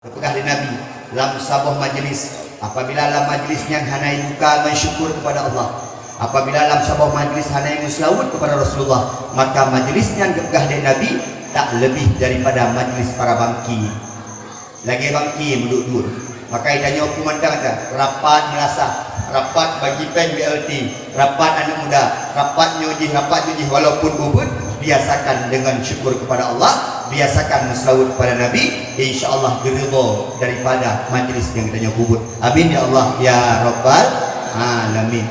Kepegah di Nabi dalam sebuah majlis, apabila dalam majlisnya hanai buka mensyukur kepada Allah, apabila dalam sebuah majlis hanai muslawut kepada Rasulullah, maka majlisnya kepegah di Nabi tak lebih daripada majlis para bangki. Lagi bangki menduduk, maka idanya hukuman kata rapat merasa, rapat bagi pen BLT, rapat anak muda, rapat nyuji, walaupun bubut, biasakan dengan syukur kepada Allah, biasakan muslawut kepada Nabi, insyaallah geridha daripada majlis yang kita bubut. Amin ya Allah ya Rabbal alamin.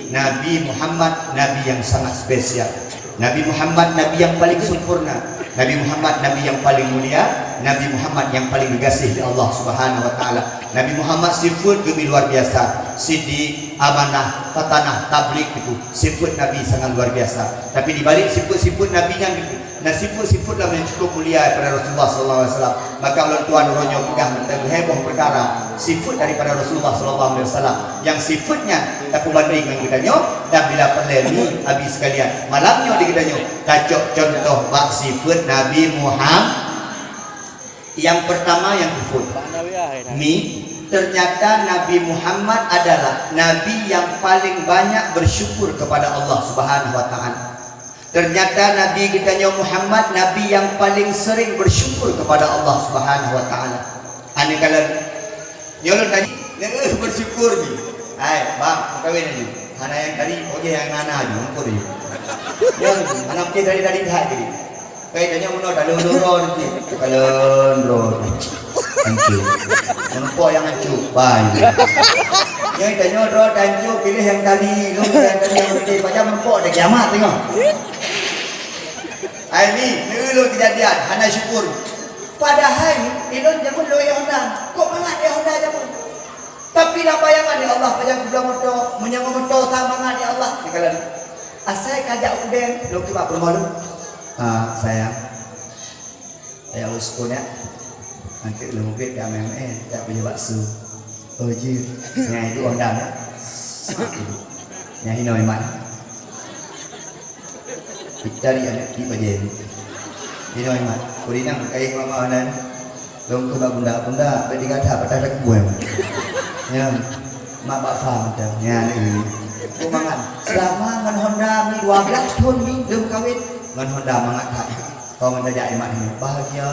Nabi Muhammad nabi yang sangat spesial. Nabi Muhammad nabi yang paling sempurna. Nabi Muhammad nabi yang paling mulia. Nabi Muhammad yang paling dikasihi oleh Allah Subhanahu wa taala. Nabi Muhammad sifat gemi luar biasa. Siddiq, amanah, fatanah, tabligh itu sifat Nabi sangat luar biasa. Tapi di balik sifat-sifat nabinya itu, nah sifat-sifat lah yang cukup mulia pada Rasulullah sallallahu alaihi wasallam. Maka Allah Tuhan rohnya pegang heboh perkara sifat daripada Rasulullah sallallahu alaihi wasallam yang sifatnya tak banding dengan kitanya, dan bila perlu habis sekalian malamnya di kitanya kacok contoh bab sifat Nabi Muhammad. Yang pertama yang kufur ternyata Nabi Muhammad adalah Nabi yang paling banyak bersyukur kepada Allah Subhanahu wa ta'ala. Ternyata Nabi kita Muhammad Nabi yang paling sering bersyukur kepada Allah Subhanahu wa ta'ala. Ane kalau nyolong tadi bersyukur ni. Hai, bang, kawin aja. Hana yang tadi, oke yang nana aja, ngomong dia. Yang anak kita dari dah jadi. Kayaknya mau dah loro nanti. Kalau thank you. Nampak yang hancur, bye. Yang tanya roh hancur, pilih yang tadi, lu yang tadi yang tadi. Macam nampak ada kiamat tengok. Ini dulu kejadian, hana syukur. Padahal ilon jamun lo ya Honda, kok mangat ya Honda jamun. Tapi lah bayangan ya Allah, pajang kubla motor, menyangka motor tak mangat ya Allah. Dikalan asal kajak uden, lo kipak bermalu. Saya uskunya nanti lu mungkin dia MMN tak punya bakso oji yang itu ondang yang ini memang cari anak di bajen ini memang kurinang kayak mama dan dong ke bunda bagi kata pada kebun ya mak bapak macam ya ini kumangan selama ngan Honda mi 12 tahun mi belum kawin ngan Honda mengatakan kau menjadi iman ini bahagia.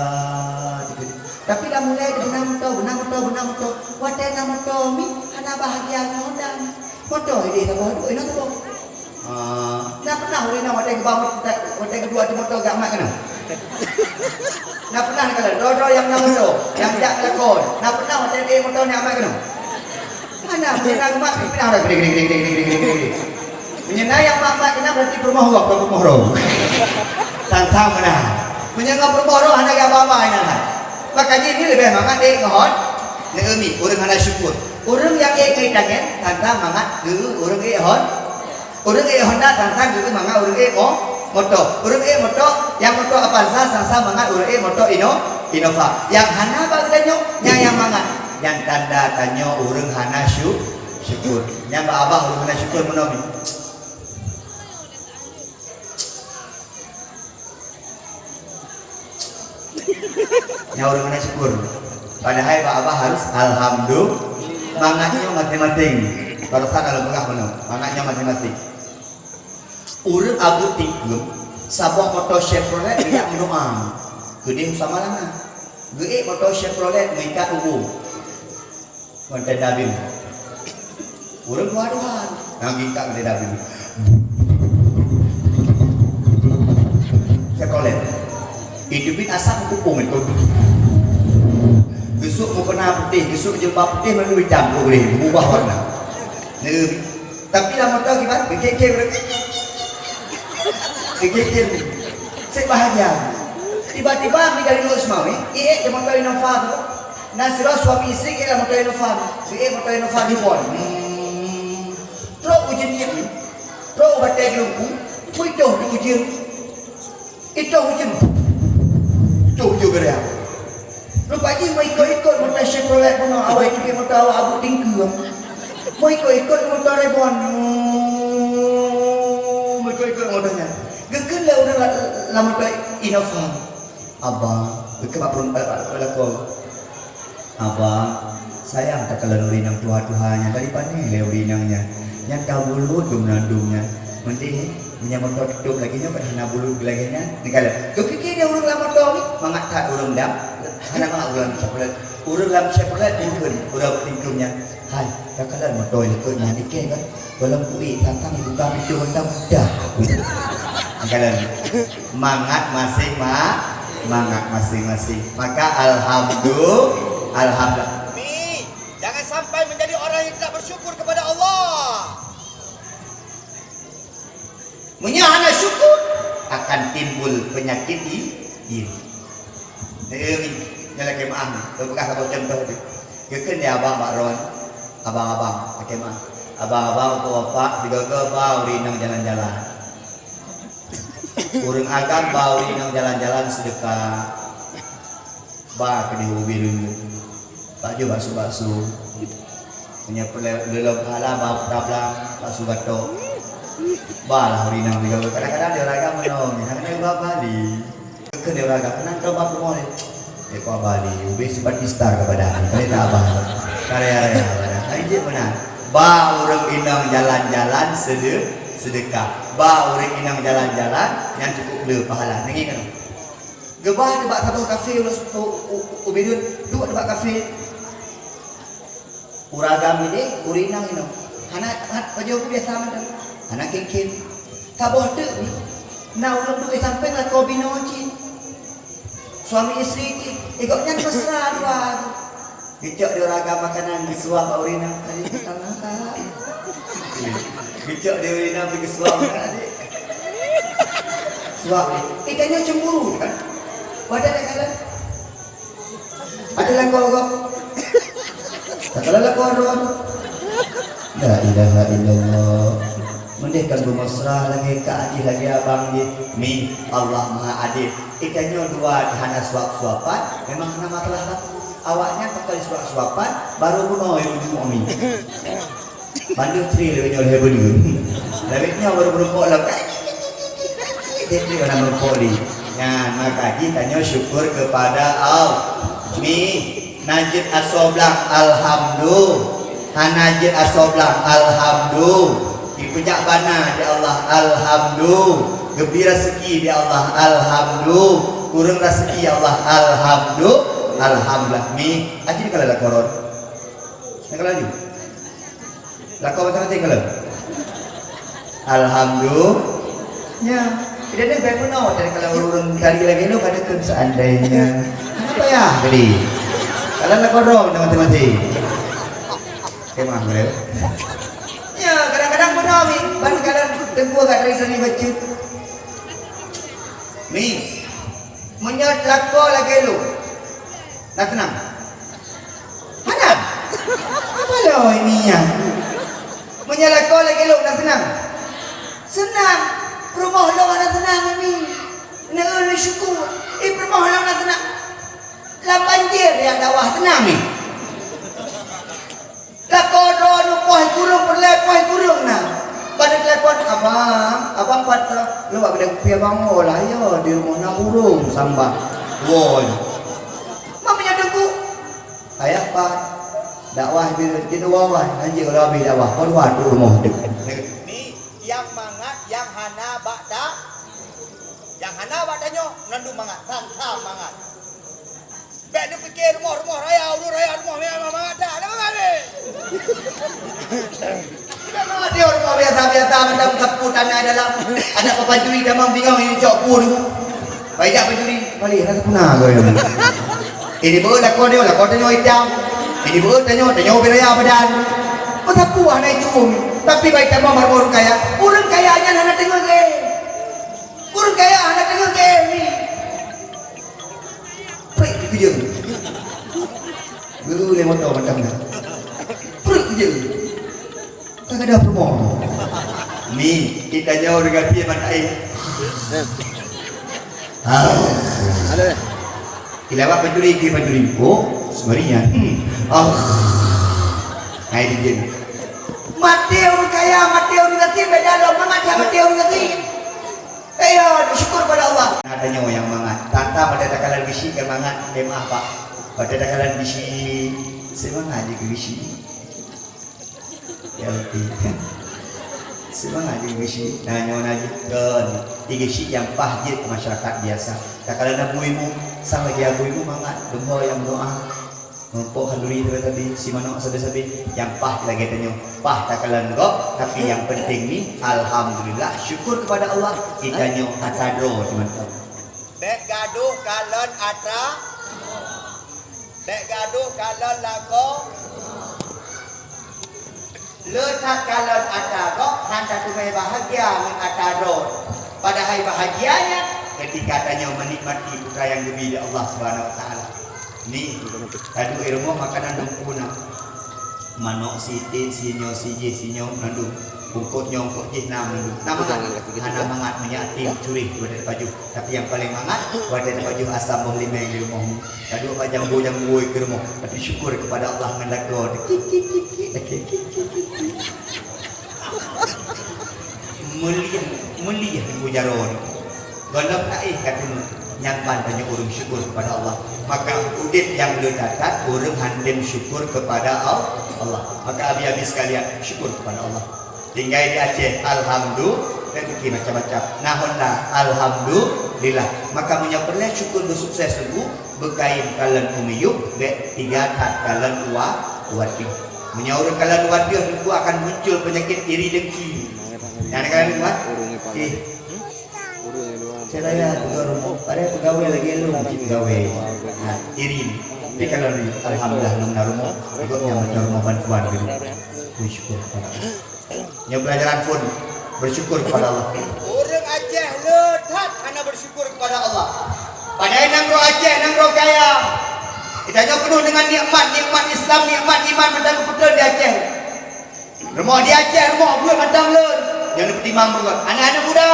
Tapi dah mulai benang motor. Wadah nama motor mi, hana bahagia Honda. Motor ini tak bahagia, ini tak bahagia. Nak pernah boleh nak wadah kedua tu motor gak mak kena. Nak pernah kalau dodo yang nak motor, yang tak lakon. Nak pernah wadah motor ni mak kena. Hana benang mak pernah dah gede. Menyenai yang mak kena berarti rumah Allah, bukan rumah roh. Tantang mana? Menyenang rumah roh hana gak apa-apa ini lah. Makanya ini lebih mangat ngehon neumi orang hana syukur. Orang yang kaitannya tantang mangat orang orang Honda tantang juga mangat orang motor. Orang motor yang motor apa sasa mangat orang motor Innova. Yang hana bagdanya yang mangat. Yang tanda tanya orang hana syukur. Yang abah orang hana syukur menawi. Yang orang mana syukur. Padahal Pak Abah harus alhamdulillah. Mangatnya mati-mati. Kalau kan kalau pegah mana? Mangatnya mati-mati. Urut abu tinggal. Sabah motor Chevrolet tidak mendoa. Gede sama lama. Gede motor Chevrolet mereka ubu. Konten dabim. Urut waduhan. Nanti tak gede dabim. Chevrolet. Hidupin asam kupung itu. Besok mau kena putih, besok jilbab putih melalui campur boleh berubah warna. Tapi lama tahu gimana? Kekek. Saya bahagia. Tiba-tiba kami dari Luas Maui, dia motor Innova tu. Nasira suami isteri dia motor Innova. Motor Innova di pon. Terus ujian dia. Terus batai gelungku. Itu ujian. Itu ujian. Tuh juga dia. Rupanya mau ikut motor Chevrolet pun awak itu motor awak abu tinggi. Mau ikut motor Rebon. Mau ikut motornya. Geger lah orang lah motor Innova. Abang, geger apa pun pelakon. Abang, sayang tak kalau urinang tuha-tuhanya daripada ni urinangnya. Yang kau bulut tu menandungnya. Mending menyambut tutup lagi nya pada hana bulut lagi nya. Ni kalau kau fikir dia urang lama tu ni, mangat tak urang dam. Hana mangat urang sepelat. Urang lam sepelat urang urang tingkungnya. Hai, tak kalau motor itu nya dikek kan. Belum kui tantang ibu kami tu dah dah. Kalau mangat masing-masing. Maka alhamdulillah. Mi, jangan sampai menjadi orang yang tidak bersyukur kepada Allah. Menyahana syukur akan timbul penyakit ini. Ini lagi maaf. Kau bekas apa contoh tu? Kekan dia abang Pak Ron, abang-abang, lagi maaf. Abang-abang tu apa? Digagal bau rinang jalan-jalan. Urang agam bau rinang jalan-jalan sedekah. Ba ke di ubi dulu. Pak jo bakso. Punya lelok hala bau tablang bakso batok. Ba lah rinang digagal. Kadang-kadang dia ragam menolong. Kadang-kadang dia Bali. Kekan dia ragam. Kenang kau bapa mau ni? Eko Bali. Ubi seperti star kepada ni. Kali tak abang. Karya-karya. Aje mana? Ba urang inang jalan-jalan sedekah. Ba urang inang jalan-jalan yang cukup le pahala. Nengi kan? Gebah debat satu kafe ubidun dua debat kafe. Uragam ini urinang ini. Anak baju aku biasa macam. Anak kengkin. Taboh tu ni. Nah urang tu sampai lah kau binoci. Suami isteri ni. Ikutnya mesra dua. Bicok dia ragam makanan disuap urinang tadi tengah. Bicok dia urinang pergi suap tadi. Suap ni. Ikannya cemburu kan? Wadah nak kalah. Adalah kau. Tak kalah kau ron. La ilaha illallah. Mendekkan bermesra lagi ke lagi abang ni. Mi Allah Maha Adil. Ikannya dua hana suap-suapan. Memang kena masalah lah. Awaknya pakai suap-suapan baru bunuh yang ujung mi. Bandu tri lebih nyoleh berdua. Lebihnya baru berempuk lah. Dia mana berempuk ni. Ya, maka kita syukur kepada Allah. Mi najid asoblang alhamdulillah. Hanajid asoblang alhamdulillah. Dipejak bana di Allah alhamdulillah. Gembira rezeki di Allah alhamdulillah. Kurang rezeki Allah alhamdulillah. Alhamdulillah. Mi aja kalau lah koron. Nak lagi. Lakau macam-macam kalau. Alhamdulillah. Ya. Dia ni baik pun dari kalau urang kali lagi lu pada tu seandainya. Apa ya? Jadi kalau nak korong teman-teman. Kemah boleh. Ya, kadang-kadang pun mi, kadang tengku agak dari sini baca. Mi, menyot lako lagi lu. Nak tenang. Mana? Apa lo ininya? Menyot lako lagi lu nak tenang. Senang. Rumah lo nak tenang ni. Nak syukur. Rumah lo nak tenang. Lah banjir dia dawah tenang ni. Lah kodo nu poh kurung kurung nah. Pada telepon abang patah. Lu buat kedai kopi abang lah ya di rumah nak kurung sambal. Woi. Mamanya tunggu. Ayah pak. Dakwah di dakwah anjing kalau habis dakwah. Kau tu rumah dekat. Yang mangat, yang hana bakda. Yang hana bakdanya nandu mangat, tantang mangat. Baik dia fikir rumah raya memang mangat dah. Ada mangat ni. Tidak dia rumah biasa macam sapu tanah dalam. Ada papajuri damang bingung ini cok pur. Baik tak papajuri? Balik rasa punah kau yang. Ini boleh lah kau tanya hitam. Ini boleh tanya beraya badan. Kau tak puas naik cung. Tapi baik tak mau orang kaya. Orang kayanya nak tengok ke. Orang kaya nak tengok ke ni. Pergi kerja. Guru le motor macam mana? Pergi kerja. Tak ada rumah. Ni kita jauh dengan dia mata air. Ada. Kilawat pencuri. Oh, sebenarnya. Hai dia. Mati orang kaya, mati orang miskin beda loh. Macam mati orang miskin. Ayo, syukur pada Allah. Adanya yang mangat. Tanta pada takalan bisi ke mangat, maaf pak. pada dakalan bisi semangat aja ke bisi ya lebih semangat aja ke bisi nanya aja dan tiga si yang pahjit masyarakat biasa dakalan abuimu sama dia abuimu mangat doa yang doa Mumpuk handuri tadi si manok sabi-sabi yang pah lagi tanya pah takalan kok tapi yang penting ni alhamdulillah syukur kepada Allah kita nyo atadro teman-teman. Dek gaduh kalon atra. Dek gaduh kalon lago. Letak kalon atadro handa tumai bahagia min atadro. Padahal bahagianya ketika tanya menikmati putra yang lebih dari Allah Subhanahu wa taala. Ni kadu ilmu makanan dumpuna manok sitin sinyo siji sinyo nandung bungkut nyongkok jih nama hana mangat menyati curi wadah baju tapi yang paling mangat wadah baju asam boh lima yang di rumahmu kadu pajang boy ke rumah tapi syukur kepada Allah mendago mulia bujaron golok kai katanya nyampan banyak orang syukur kepada Allah maka udit yang lu dapat orang handem syukur kepada Allah maka habis sekalian syukur kepada Allah tinggal di Aceh alhamdulillah rezeki macam-macam nahonlah alhamdulillah maka menyaperlah syukur bersukses dulu bekain kalan umiyuk be tiga kat kalan wati menyaur kalan wati itu akan muncul penyakit iri dengki yang kalan buat saya juga rumah pada pegawai lagi lu pegawai nah iri tapi kalau alhamdulillah nomor rumah ikutnya macam rumah bantuan gitu bersyukur kepada Allah yang pelajaran pun bersyukur kepada Allah orang Aceh letat karena bersyukur kepada Allah padahal nangro Aceh nangro kaya kita penuh dengan nikmat Islam nikmat iman betul-betul di Aceh rumah di Aceh rumah gue macam leun yang dipertimbang bukan anak-anak muda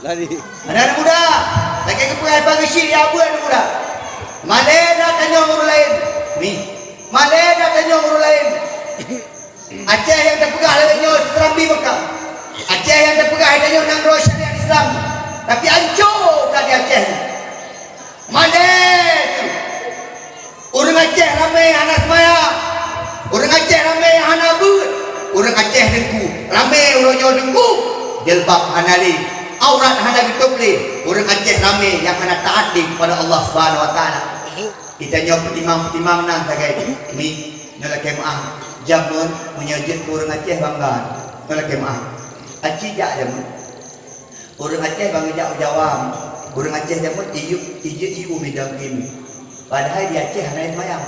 Lari. Anak muda, lagi kepunyaan bagi si abu anak muda. Malena tanya orang lain. Ni, malena tanya orang lain. Aceh yang terpegah lainnya Serambi Mekah. Aceh yang terpegah lainnya nangro syariat Islam. Tapi hancur tadi Aceh. Mana tu? Orang Aceh ramai anak semaya. Orang Aceh ramai anak but. Orang Aceh dengku. Ramai orangnya dengku. Jilbab hanali. Aurat hana ditubli orang Aceh ramai yang hana taat kepada Allah Subhanahu wa taala kita nyob pertimang nang tagai ni nala kemaah jamun menyajit orang Aceh bangga nala kemaah aci jak jamun orang Aceh bangga jak jawam orang Aceh jamun iu bidang kim padahal di Aceh hana mayang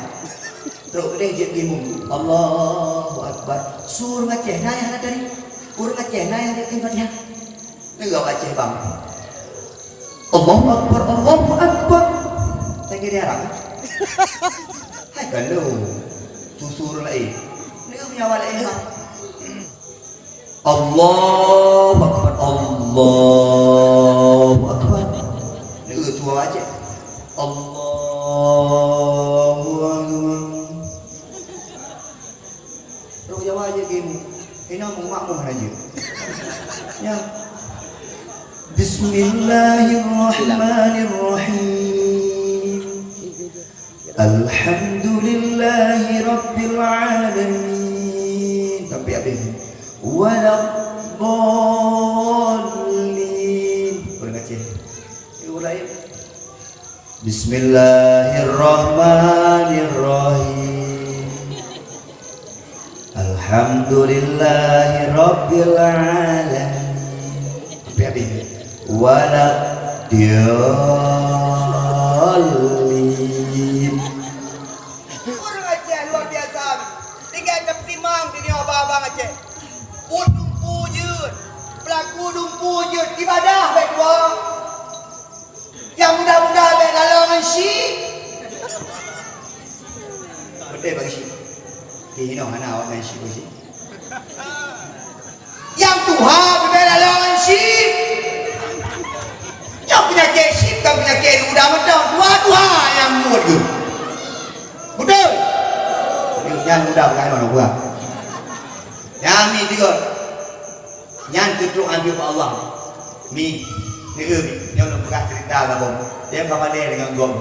teruk deh je kim Allahu akbar sur Aceh nah hana dari orang Aceh nah yang dia Fatihah negara Aceh bang Allahu Akbar tengok dia orang hai kalau susur lain ni punya awal lain bang Allahu Akbar negara tua Aceh Allahu Akbar terus jawab aja game ini makmum aja ya Bismillahirrahmanirrahim Alhamdulillahi Rabbil Alamin tapi apa ini waladdallin orang Aceh urai Bismillahirrahmanirrahim Alhamdulillahi Rabbil Alamin tapi apa ini waladdallin orang Aceh luar biasa tinggal tertimang di ni abang-abang Aceh dumpu jeut pelaku dumpu jeut ibadah baik dua yang mudah-mudah baik lalangan syik betul bagi syik kihino mana awak main syik bagi yang Tuhan baik lalangan syik yang penyakit syik kan penyakit mudah-mudah dua-dua yang mudah tu betul yang mudah bukan mana buat yang ni juga yang tutup ambil ke Allah ni ni yang nak buka cerita lah bom dia kawan dia dengan gom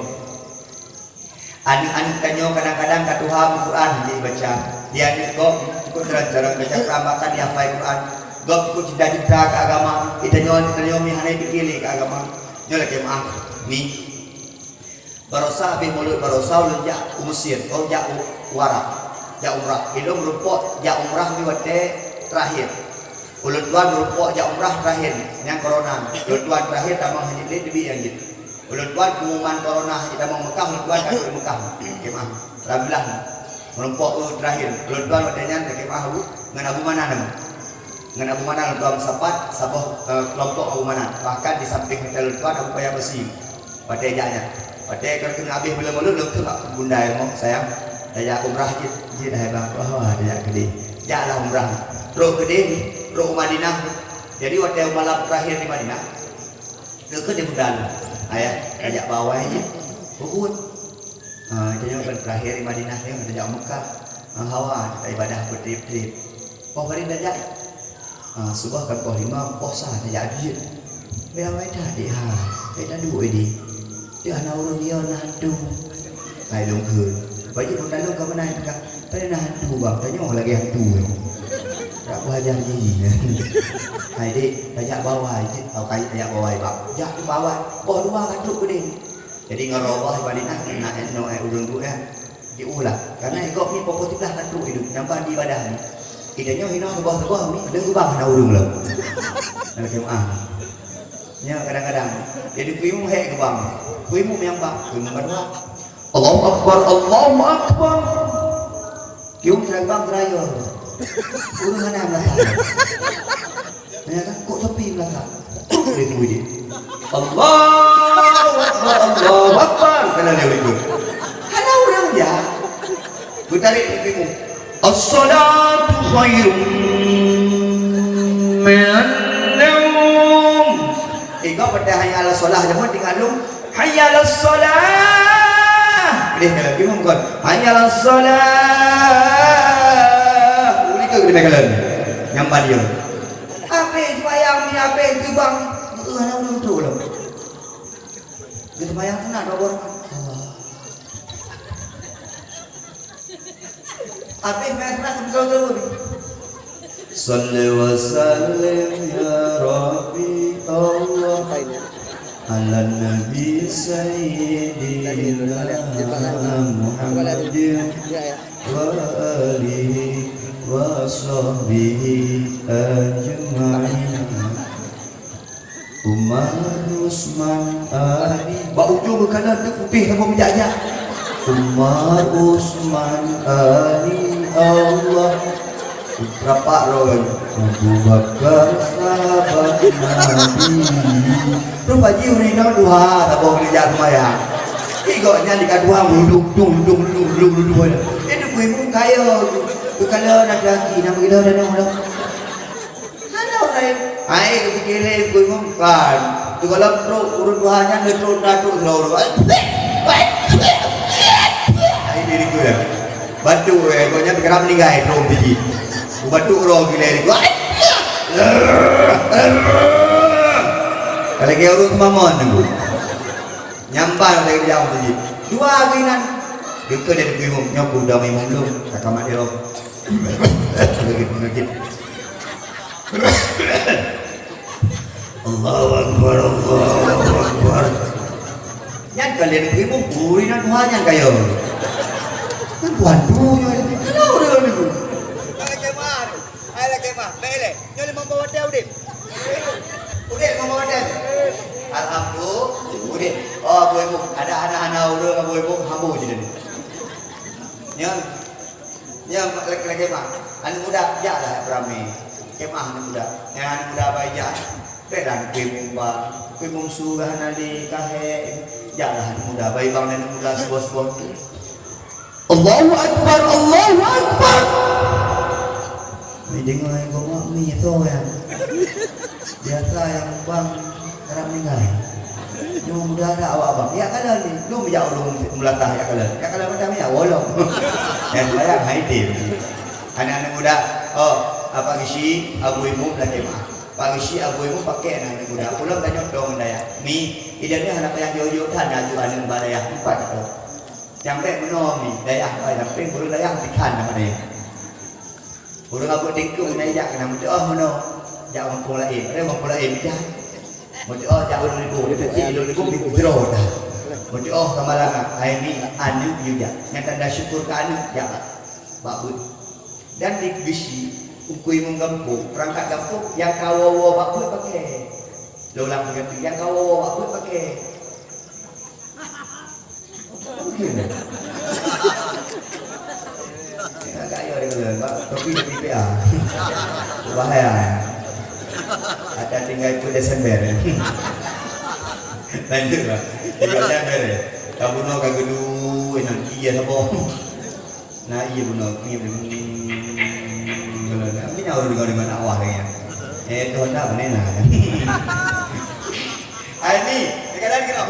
Anik-anik tanyo kadang-kadang katuham Quran dia baca. Dia ni kok ikut cara baca peramakan dia hafal Quran. Gop ikut cita-cita ke agama. Tanyo mi hanai pikir ke agama. Nyo lagi maaf. Mi barosa habis mulut barosa ulun ja Mesir, ja Arab, ja umrah. Ilmu merupakan ja umrah di waktu terakhir. Ulun tuan merupakan ja umrah terakhir yang corona. Ulun tuan terakhir tamang haji lebih yang gitu. Ulun tuan pengumuman corona kita mau Mekah, ulun tuan kan di Mekah. Kemah. Alhamdulillah. Merupakan terakhir. Ulun tuan wadanya kemah bu ngan Abu Mana nama. Ngan Abu Mana ulun tuan sapat sabah kelompok Abu Mana. Bahkan di samping hotel ulun tuan Abu Paya Besi. Wadai janya. Wadai kalau kena habis mula-mula ulun tu tak bunda mau sayang. Daya umrah je dah bang. Oh daya gede. Jalah umrah. Roh gede, roh Madinah. Jadi wadai malam terakhir di Madinah. Dekat di Budan. Ayah ajak bawah aja, bukut. Jadi yang terakhir di Madinah ni, ajak Mekah, hawa kita ibadah bertrip-trip. Kau hari dah ajak, subah kan kau lima puasa ajak dia. Biar mereka dia, kita dua ini. Dia anak orang dia nandu, kayak longkun. Baju pun dah longkun mana ni kan? Tadi nandu bang, tanya orang lagi hantu. Tak belajar ni. Hai dik, ajak bawah je. Kau kait ajak bawah bang. Jak di bawah. Oh dua katuk gede. Jadi ngerobah Madinah nak eno urun tu ya. Diulah. Karena ikut ni pokok tilah katuk hidup. Nampak di ibadah ni. Idanya hina tebah-tebah ni ada ubah nak urung lah. Nak kemah. Nya kadang-kadang. Jadi kuimu hek ke bang. Kuimu yang bang. Kuimu kedua. Allahu Akbar, Allahu Akbar. Kium serang raya. Urung mana belakang. Ya kan kok tepi belakang. Boleh tunggu dia. Allahu Akbar, Allahu Akbar. Kena dia ikut. Ada orang dia. Ku tarik pipimu. As-salatu khairun minan naum. Kau pada hayya 'alas solah jangan tinggal lu. Hayya 'alas solah. Dia nak bingung kan. Hayya 'alas solah. Di Megalan nyambar dia apa sembahyang ni apa itu bang ada orang tu lah dia sembahyang tu nak ada orang apa mereka betul-betul salli wa sallim ya Rabbi Allah ala nabi sayyidina Muhammadin wa alihi wa sahbihi ajma'in. Umar Usman Ali ba ujung kanan tu putih sama menjajah. Umar Usman Ali Allah berapa roh Abu Bakar sahabat Nabi. Tu baju ni nak dua tak boleh kerja semaya. Igoknya dikadua duduk. Itu kuimu kaya. Kalau nak lagi nak pergi dah orang. Mana orang? Ai kepikiran kau bukan. Tu kalau pro urut buahnya netro datuk terlalu. Ai diri kau ya. Batu kau nya geram linggai pro biji. Batu ro gila ni. Kalau kau urut mamon tu. Nyambar lagi dia biji. Dua ginan. Dekat dari bingung nyoku dah memang belum. Kakamat dia. Lagi. Allahu Akbar, Allahu Akbar. Yang kalian ibu buri nak Tuhannya kayo. Kan Tuhan dunia. Kenapa dia ni? Ala kemah, bele. Nyole membawa dia udin. Udin membawa dia. Alhamdulillah. Udin. Oh, bu ibu, ada anak-anak urang bu ibu hambu je ni. Yang laki-laki mah, anak muda jalah beramai, kemah anak muda, yang anak muda bayar, beran kuimung surah nadi kahe, jalah anak muda, bayi bang anak muda sebuah. Allahu Akbar, Allahu Akbar. Ni dengar yang kau ni tu yang biasa yang bang kerap dengar. Yang muda ada awak bang, ya kalau ni, lu bijak ulung melatah ya kalau macam ni ya wolong. Yang bayar haidir. Anak-anak muda, oh apa kisi abu ibu lagi mah. Pak kisi abu ibu pakai anak muda. Pulang tanya dong daya. Mi, idenya anak yang jojo tan aju anak badaya 4 tu. Sampai menolong ni, daya sampai burung daya pikan nama dia. Burung apa tingkung daya kena mesti menolong. Jak orang lain, ada orang lain dah. Mesti jak orang ribu, dia kecil ribu biro dah. Mesti kamalangan, ini anu juga. Yang tanda syukur ke anu, jak bakut. Dan di bisi, ukui menggampung, perangkat gampung yang kawawa bakut pakai. Ulang ganti, yang kawawa bakut pakai. Mungkin. Agak ayo dia kata, tapi PPA. Bahaya. Ada tinggal itu Desember. Lanjut lah. Tinggal Desember. Kau bunuh kau gedu, nanti iya sabo. Nah iya bunuh, iya bunuh. Ini nyawa dengan awal ya. Itu hendak mana nak? Ini, sekarang kita.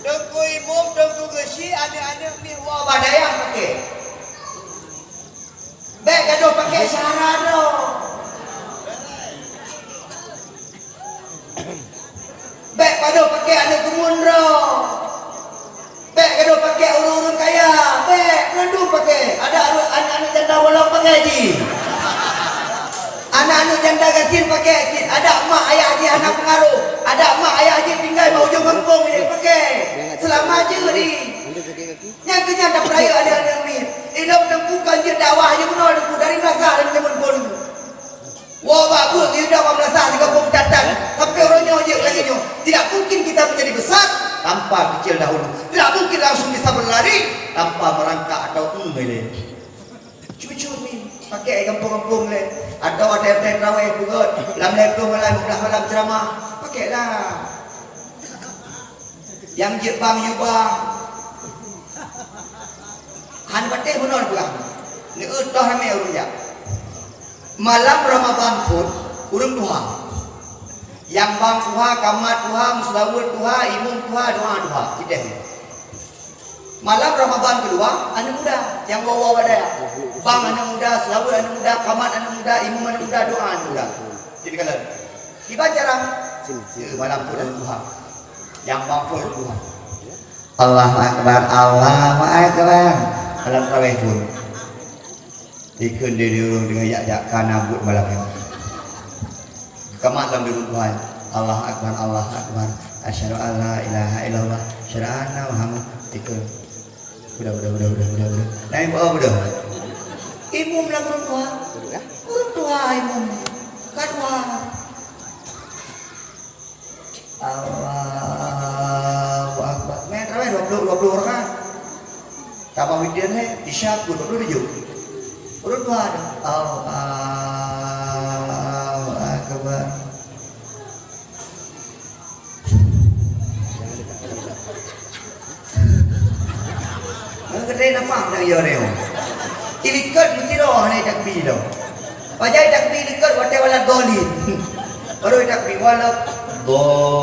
Dengku imum, dengku gesi, ada mi wa badaya pakai. Bek gaduh pakai syarat doh. Bek gaduh pakai ada kemun doh. Bek gaduh pakai urun-urun kaya. Bek gaduh pakai. Ada anak-anak janda bolong pakai ji. Anak-anak janda gatin pakai ji. Ada mak ayah haji anak pengaruh. Ada mak ayah haji tinggal mau ujung kampung ini pakai. Selama je di. Yang kenyata peraya ada ni. Ini bukan je dakwah je benar dari Melaka dan teman pun. Wah bagus dia dakwah Melaka di kampung Tatan. Tapi orangnya je lagi nyo. Tidak mungkin kita menjadi besar tanpa kecil dahulu. Tidak mungkin langsung bisa berlari tanpa merangkak atau umele. Cucu ni pakai kampung-kampung le. Atau ada yang terawih juga. Lam lepung malam malam ceramah. Pakailah. Yang Jepang Yubang Han patih benar pula ni utah ramai orang ya malam Ramadan pun urung duha yang bang duha kamat duha muslawat duha imum duha doa kita malam Ramadan kedua anak muda yang bawa wadaya bang anak muda selawat anak muda kamat anak muda imum anak muda doa anak muda jadi kalau kita jarang malam pun duha yang bang pun duha Allahu Akbar Allahu Akbar malam tarawih pun ikut dia diurung dengan yak-yak kanabut malam ini kamat dalam duduk Tuhan Allah Akbar asyhadu an la ilaha illallah asyhadu anna Muhammad ikut udah naik udah imum lah urung tua imum kadua Allahu Akbar main tarawih 20 orang Kapal widian ni isyak pun perlu dijauh. Perlu tu ada. Allahu Akbar. Kedai nampak dah ya reo. Ilikat mesti roh ni takbir dah. Pajai takbir ilikat wate wala dolin. Baru takbir wala dolin.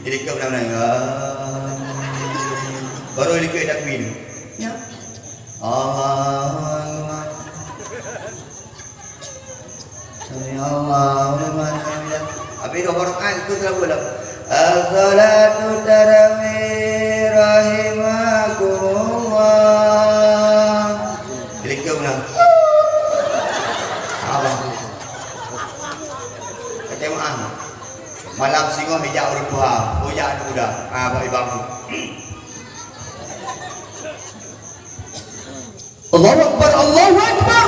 Ilikat benar-benar. Baru ilikat takbir. Ya. Allah. Allahu Akbar. Habis dua rakaat itu telah boleh. As-salatu tarawih rahimakumullah. Ilikau nak. Abang. Kecewaan. Malam singo hijau orang tua, hujak anak muda. Bagi bangku. Allahu Akbar, Allahu Akbar.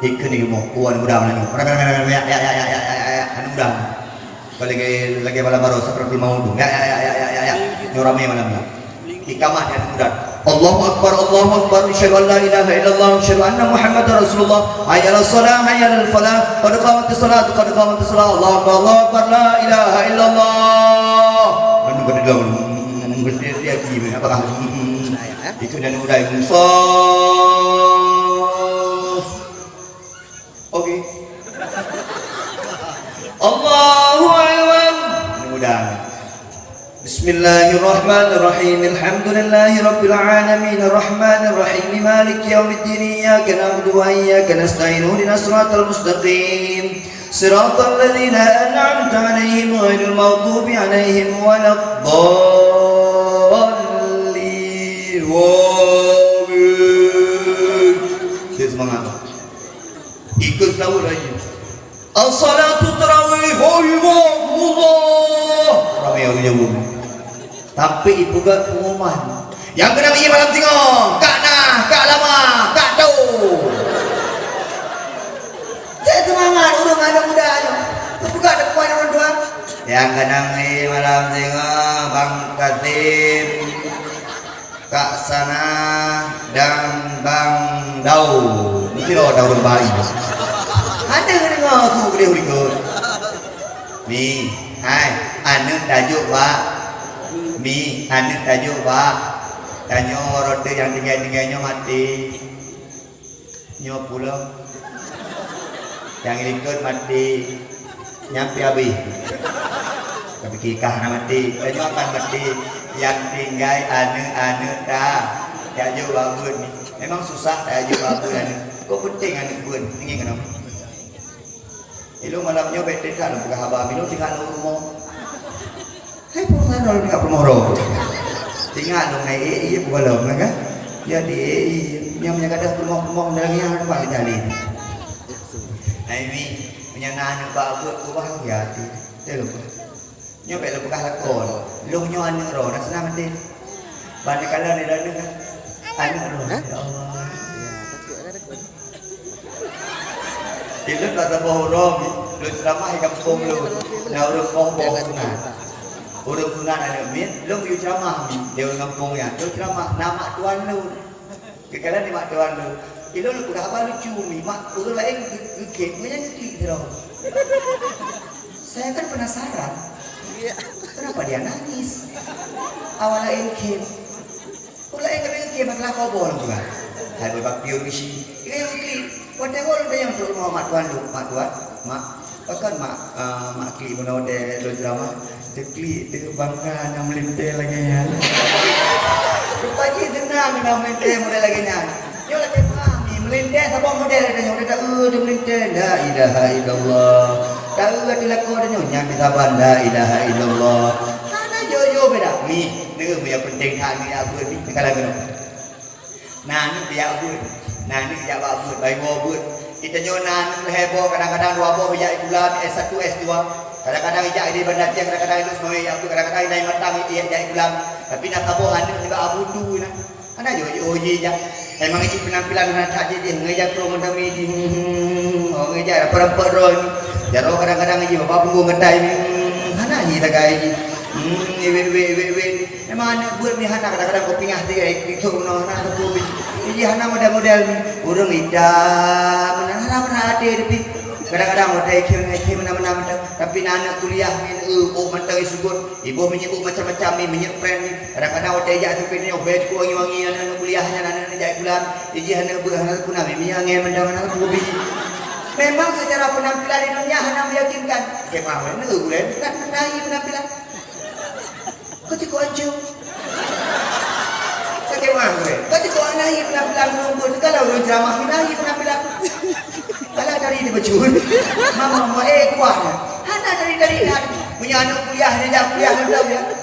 Ikan ni mau kuat muda mana ni? Orang ya anak muda. Kalau lagi malam baru seperti mau dong. Ya. Nyorame malam ni. Ikamah dia muda. Allahu Akbar, asyhadu an la ilaha illallah, asyhadu anna Muhammadar Rasulullah. Hayya 'alas shalah, hayya 'alal falah. Qad qamatis salat, Allahu Akbar, la ilaha illallah. Menunggu dia dia di apakah? Itu dan muda Musa. Okey. Allahu Akbar. Mudah. Bismillahirrahmanirrahim. Alhamdulillahi rabbil alamin arrahmanir rahim maliki yaumiddin iyyaka na'budu wa iyyaka nasta'in ihdinas siratal mustaqim Siratal ladzina an'amta 'alaihim ghairil maghdubi 'alaihim waladdallin. Amin. Semangat. Ikut sahur lagi. As-salatu tarawih Allah. Ramai orang jawab. Tapi ibu gak pengumuman. Yang kena pergi malam tengok. Kak nah, kak lama, kak tu. Saya semangat orang anak muda aja. Ibu gak ada puan orang tua. Yang kena pergi malam tengok Bang Katim, Kak Sana dan Bang Daud. Mungkin ada orang Bali. Ada dengar aku boleh ikut. Mi, hai, anu tajuk Pak. Mi, anu tajuk Pak. Tanya roda yang tinggal-tinggalnya mati. Nyo pulang. Yang ikut mati. Nyampe habis. Tapi kikah mati. Tanya akan mati. Yang tinggal anu tak. Tajuk bagus ni. Memang susah tajuk bagus anu. Kok penting anu pun. Ingin kenapa? Ilo malamnya betul kan buka haba milo tinggal rumah. Hai pulang nol tinggal rumah roh. Tinggal dong naik iya bukan loh kan? Jadi yang punya kadang rumah lagi yang ada banyak kali. Ini punya anak bapak buat ya tu. Dia lupa. Nyobek lupa lakon. Lu nyo anak roh nak senang mati. Banyak kali ni dah kan. Anak roh. Ya Allah. Kita tak ada bohong, lu ceramah di kampung lu, nak urut bohong sunat, urut sunat ada min, lu pergi ceramah di kampung ya, lu ceramah nama tuan lu, kekalian ni mak tuan lu, lu bukan apa lu cumi, mak urut lain kek, macam ni terus. Saya kan penasaran, kenapa dia nangis? Awal lain kek, urut lain kek masalah kau bohong juga, hai berbak piur misi, ini klik. Whatever ada yang tu mak tuan lu, mak kan mak kli mana ada lo drama, kli tu bangka nak melintir lagi ya. Rupanya tenang nak melintir model lagi nya. Yo lagi pahami melintir sabang model ada yang ada dia melintir. La ilaha illallah. Tahu ada laku ada nyonya kita banda ilaha illallah. Mana yo beda. Ni yang penting hak ni apa ni kalau kena. Nah ni dia apa? Nah ni dia babut, baik babut. Kita nyonan heboh kadang-kadang dua boh bijak bulan S1 S2. Kadang-kadang ijak di bandar tiang, kadang-kadang itu semua yang kadang-kadang naik matang ijak bulan. Tapi nak tabuh anda juga abudu nah. Ada jo je. Memang ini penampilan nak tak je ngejak pro mendami di. Oh ngejak perempat roh ni. Jaro kadang-kadang ini bapak punggung ngedai ni. Mana ni tak gay. Memang anak buat ni anak kadang-kadang kau pingah dia itu nak tu. Jadi anak model-model ni urang idam, mana ada tapi kadang-kadang ada ikut mana-mana tapi anak kuliah ni mantau isugun ibu menyebut macam-macam ni menyepren ni kadang-kadang ada ejak sampai ni obet ku wangi-wangi anak kuliahnya anak jak bulan jadi anak pun nabi menyanyi mendangan aku biji. Memang secara penampilan di dunia anak meyakinkan kemana ni bulan kan naik penampilan kau cukup anjing kemana gue? Kau tu anak ini penampilan rumput. Kalau lu ceramah ini penampilan. Kalau dari dia berjun, mama kuahnya. Anak dari punya anak kuliah dia jam kuliah dia dia.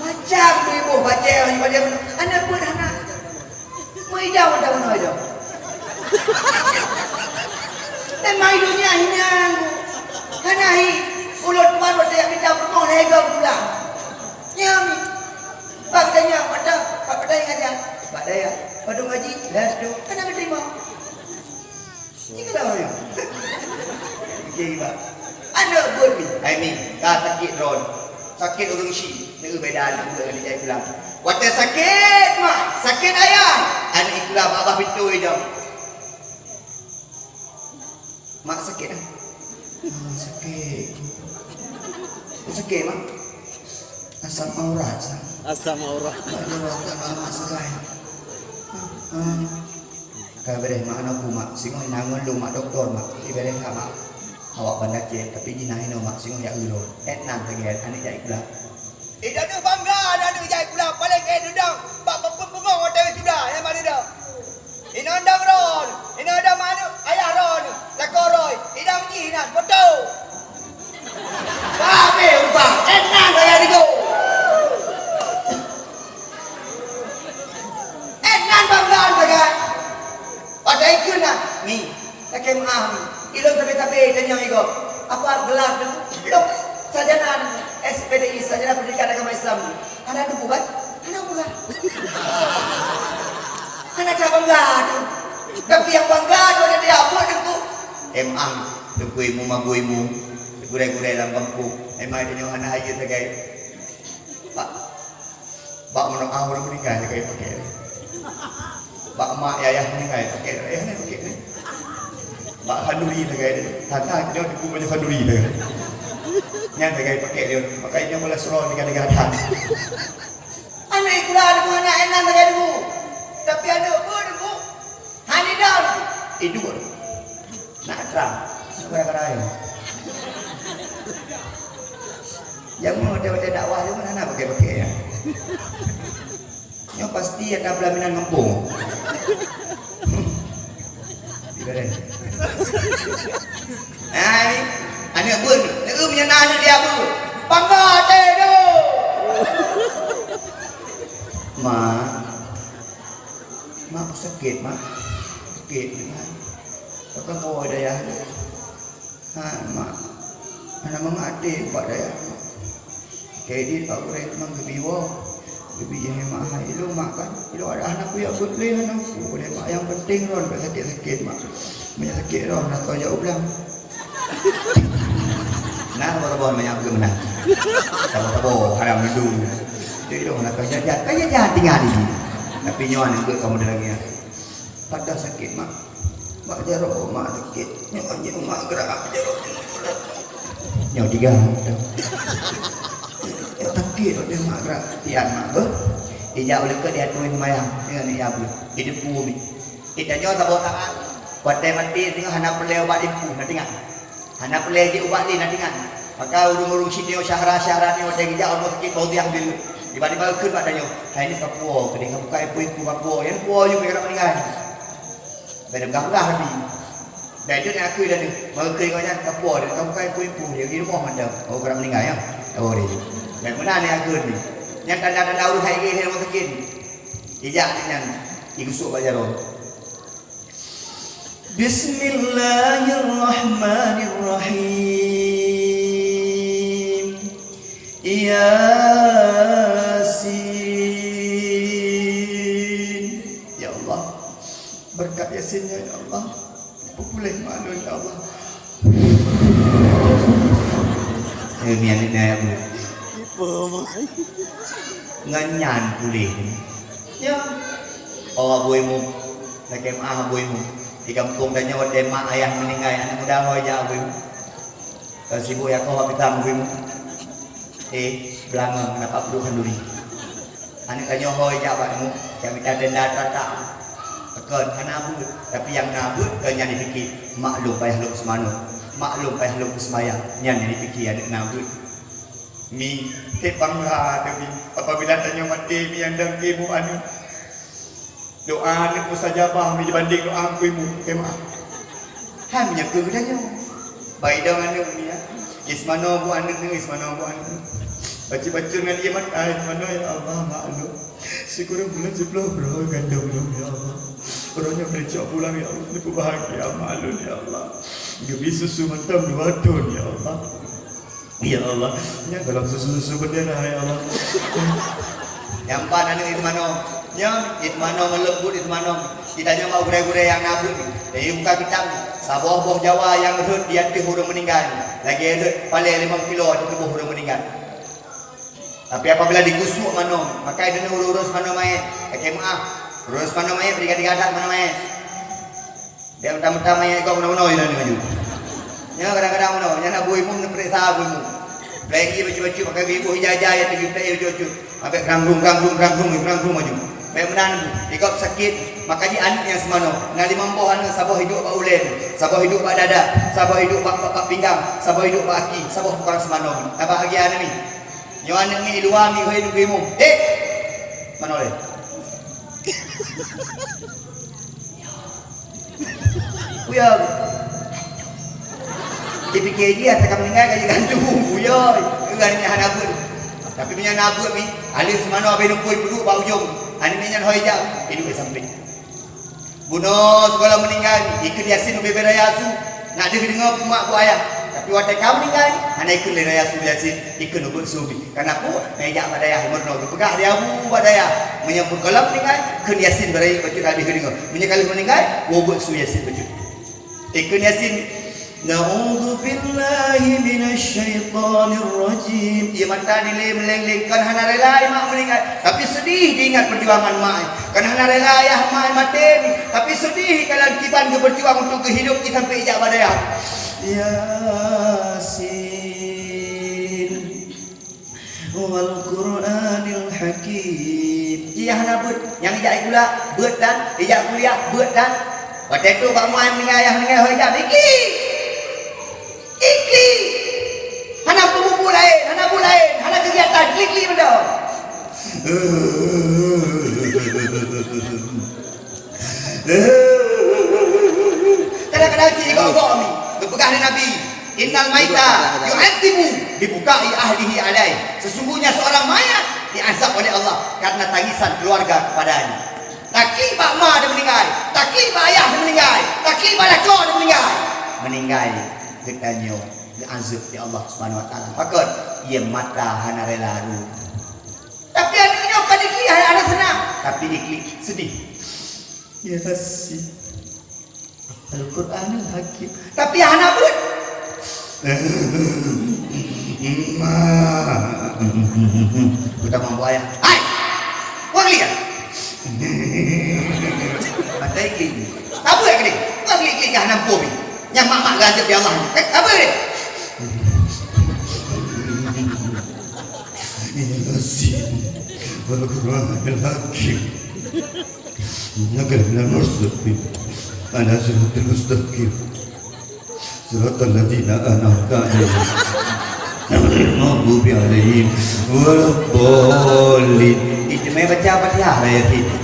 Macam tu ibu baca anak pun anak. Mau jauh dah mana jauh. Memang dunia ini anak ini. Ulut tuan pada yang kita bermoh lega pula. Nyami. Pak katanya pada yang aja. Pak daya. Pada ngaji dah tu. Kena terima. Jika dah orang. Okey pak. Anak pun ni. Sakit ron. Sakit orang isi. Nak beda anak dengan dia pulang. Wata sakit mak. Sakit ayah. Anak itulah abah pintu je. Mak sakit dah. Sakit mak. Asam aurat. Asam aurat. Kalau bereh mak anak mak singoh nangon lu mak doktor mak. Di bereh mak. Awak bandak je tapi jinahin mak singoh ya ulo. Nan tegan anak jai pula. Dah ada bangga dah ada jai pula paling dudang. Bak pengong hotel sudah yang mana dah. bagai ikut nak. Ni, tak kemah ni. Ilong tapi tanya ego. Apa gelar tu? Ilong sarjana SPDI, sarjana pendidikan agama Islam. Anak tu bukan? Anak bukan. Anak tak bangga tu. Tapi yang bangga tu ada dia apa tu? Emang, tu maguimu, gurai-gurai dalam kampung. Emang dia nyoh anak aja sebagai Pak menok orang meninggal kayak pakai. Pak mak ayah meninggal pakai ayah ni pakai ni. Pak kanduri pakai dia. Tanda dia di rumah kanduri dia. Yang pakai dia. Makanya bola serol dengan negara. Anak ikut ada anak enak pakai dia. Tapi ada apa dia? Hani down. Itu nak terang. Negara lain. Yang mau ada dakwah dia mana nak pakai ya. Yang pasti ada pelaminan kampung. Diberen. Ai, anak bun, nak punya anak dia apa? Bangga teh tu. Mak sakit mak. Sakit mak. Apa kau ada ya? Mak. Anak mama ada buat daya. Kayak dia tak boleh memang kebiwa. Kebiwa mak hai lu mak kan. Lu ada anak aku yang boleh anakku. Boleh mak yang penting ron sakit-sakit mak. Banyak sakit ron nak kau jauh ulang. Nah, baru banyak ke mana? Tahu haram dulu. Jadi dong nak kau jajan tinggal di sini. Tapi nyawa nak kamu ada lagi ya. Pada sakit mak. Mak jarok mak sakit. Nyawa mak gerak jarok. Nyawa tiga. Takut dia mak gerak tian mak ber. Dia oleh ke dia tuin mayang dengan dia bu. Hidup bumi. Kita nyawa tak bawa tangan. Pada mati tengah hendak pelai ubat ibu nanti kan. Hendak pelai je ubat ni nanti kan. Maka urung-urung sini syahra-syahra ni ada gejak orang sakit bau tiang dulu. Tiba-tiba ke badannya. Hai ni Papua, kena buka ibu Papua. Yang Papua juga kena meninggal. Bedam gah lebih. Dan itu nak aku dah ni. Maka kena kau Papua dan kau buka ibu dia di rumah macam. Oh kena meninggal ya. Oh dia. Dan mana ni aku ni? Yang tanda-tanda urus hai ni orang sakit. Ijak dengan digusuk bajar orang. Bismillahirrahmanirrahim. Yasin. Ya Allah, berkat Yasinnya ya Allah. Boleh malu ya Allah. Ini ya Bu. Nganyan boleh. Ya. Oh abuimu, lagi abuimu. Di kampung dan nyawa demak ayah meninggal anak muda hoja abuimu. Sibuk ya kau kita abuimu. Belanga kenapa perlu kanduri. Anak kanyo hoja bakmu, yang minta denda tata. Tekan kana abu, tapi yang nabut kanya dipikir maklum payah lu semano. Maklum payah lu semayang, nyan dipikir anak nabut. Mi tepanglah tapi apabila tanya mati mi andang ibu anu doa ni mustajabah mi dibanding doa aku ibu kemah han menyaku gedanya baik dah anu ni ya ismano bu anu ni ismano bu anu baca-baca dengan dia mat ismano ya Allah maklum syukur bulan 10 bro ganda belum ya Allah orangnya bercak pulang ya Allah aku bahagia maklum ya Allah gebi susu mantam 2 ton ya Allah. Ya Allah, ya dalam susu-susu bendera ya Allah. Yang panan itu mana? Ya, itu mana melembut itu mana? Kita hanya mau gurai-gurai yang nabut. Dari muka kita, sabuah Jawa yang huruf dia tu huruf meninggal. Lagi huruf paling 5 kilo itu huruf meninggal. Tapi apabila digusuk mana, maka itu urus mana main. Kakek maaf, urus mana main, berikan-berikan mana main. Dia mentah-mentah main kau mana-mana ini maju. Ya kadang-kadang mana, yang nak buih pun periksa buih pun. Lagi baju-baju pakai ibu hijau-hijau yang tinggi baju-baju. Sampai kerang-kerung maju. Baik menan, ikut sakit, maka di anak yang semano. Ngali mampu anak sabah hidup pak ulen, sabah hidup pak dada, sabah hidup pak pinggang, sabah hidup pak aki, sabah bukan semano. Apa bahagia anak ni? Nyo anak ni luar ni kau hidup imu. Mana oleh? Kuya. Dipikir dia tak meninggal kaji gantung buyoy enggaknya hanabut tapi punya nabut ni alih semana abe nunggu duduk bau ujung ani punya hoi jam hidup sampai Bunuh sekolah meninggal ikut yasin lebih beraya su. Nak ada dengar mak bu ayah. Tapi waktu kau meninggal anak ikut le raya su yasin ikut nubuk subi. Karena aku ngajak pada ayah merno pegah dia abu pada ayah menyambut kalau meninggal ikut yasin beraya baca ada dengar. Menyekali meninggal wobuk su yasin baca. Ikut yasin Na'udzu billahi minasyaitonir rajim. Ia mata nilai melengkkan hana rela mak meninggal. Tapi sedih diingat perjuangan mak. Kan hana rela ayah mak mati. Tapi sedih kalau kiban ke berjuang untuk kehidup kita sampai ijak badaya. Yasin wal Qur'anil Hakim. Ia hana buat yang ijak gula buat dan ijak kuliah buat dan. Waktu itu pak mak meninggal ayah meninggal ijak fikir. Ikli, hana bubu lain, hana kegiatan, klik benda. Kadang-kadang cik gok-gok ni, berpegang dengan Nabi. Innal maita yu'adzibu bibukai ahlihi alai. Sesungguhnya seorang mayat diazab oleh Allah karena tangisan keluarga kepadanya. Taklif pak ma dia meninggal, taklif ayah dia meninggal, taklif lako dia meninggal. Meninggal. Ketanya diazab di Allah Subhanahu wa taala. Pakot ia mata hana rela ru. Tapi anaknya kan ikli ada senang, tapi ikli sedih. Ya Yasin Al-Qur'anul Hakim. Tapi hana pun kita mampu ayah. Hai. Wang lihat. Mata ikli. Apa yang ini? Wang ikli ke hana pobi. Yang mak-mak gajab ya Allah. Apa ni? Yasin wal Qur'anil Hakim. Innaka laminal mursalin ala siratal mustaqim. Siratal ladzina an'amta 'alaihim ghairil maghdubi 'alaihim waladdallin. Itu mai baca Fatihah ayat ini.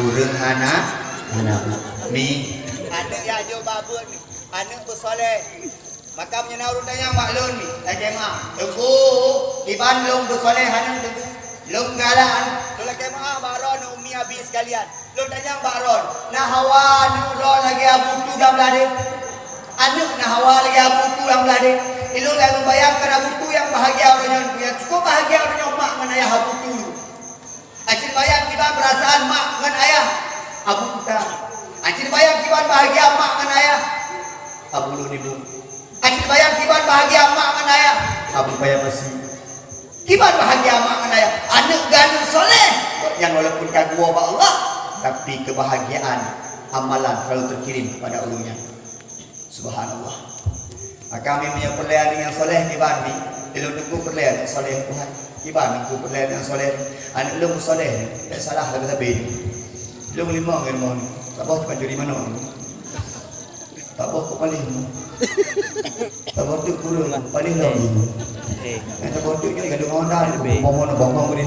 Urang anak mi ada ya jo babun ni. Anak bersoleh. Maka menyena urut yang maklum ni. Kemah. Tunggu. Iban long bersoleh anak tunggu. Long galaan. Tolak kemah baron umi habis sekalian. Long tanya baron. Nah hawa nurul lagi abu tu dah belade. Anak nah hawa lagi abu tu yang belade. Ilu lagi membayangkan abu tu yang bahagia orangnya. Yang cukup bahagia orangnya mak dengan ayah abu tu. Acil bayang kita perasaan mak dengan ayah abu kita. Acil bayang kita bahagia mak dengan ayah Abu Lunibu. Acil bayang kiban bahagia mak dengan ayah. Abu bayang besi. Kiban bahagia mak dengan ayah. Anak gandum soleh. Yang walaupun kagum Allah, tapi kebahagiaan amalan selalu terkirim kepada ulunya. Subhanallah. Maka kami punya perlian yang soleh kiban ni. Ilmu nunggu perlian yang soleh Tuhan. Kiban nunggu perlian yang soleh. Anak ilmu soleh ni. Tak salah lagi tapi. Ilmu lima ilmu ni. Tak boleh cepat juri mana ni. Tak boleh kau paling tak boleh tu kurang paling lagi tak boleh tu ni kadang orang dah bongong ni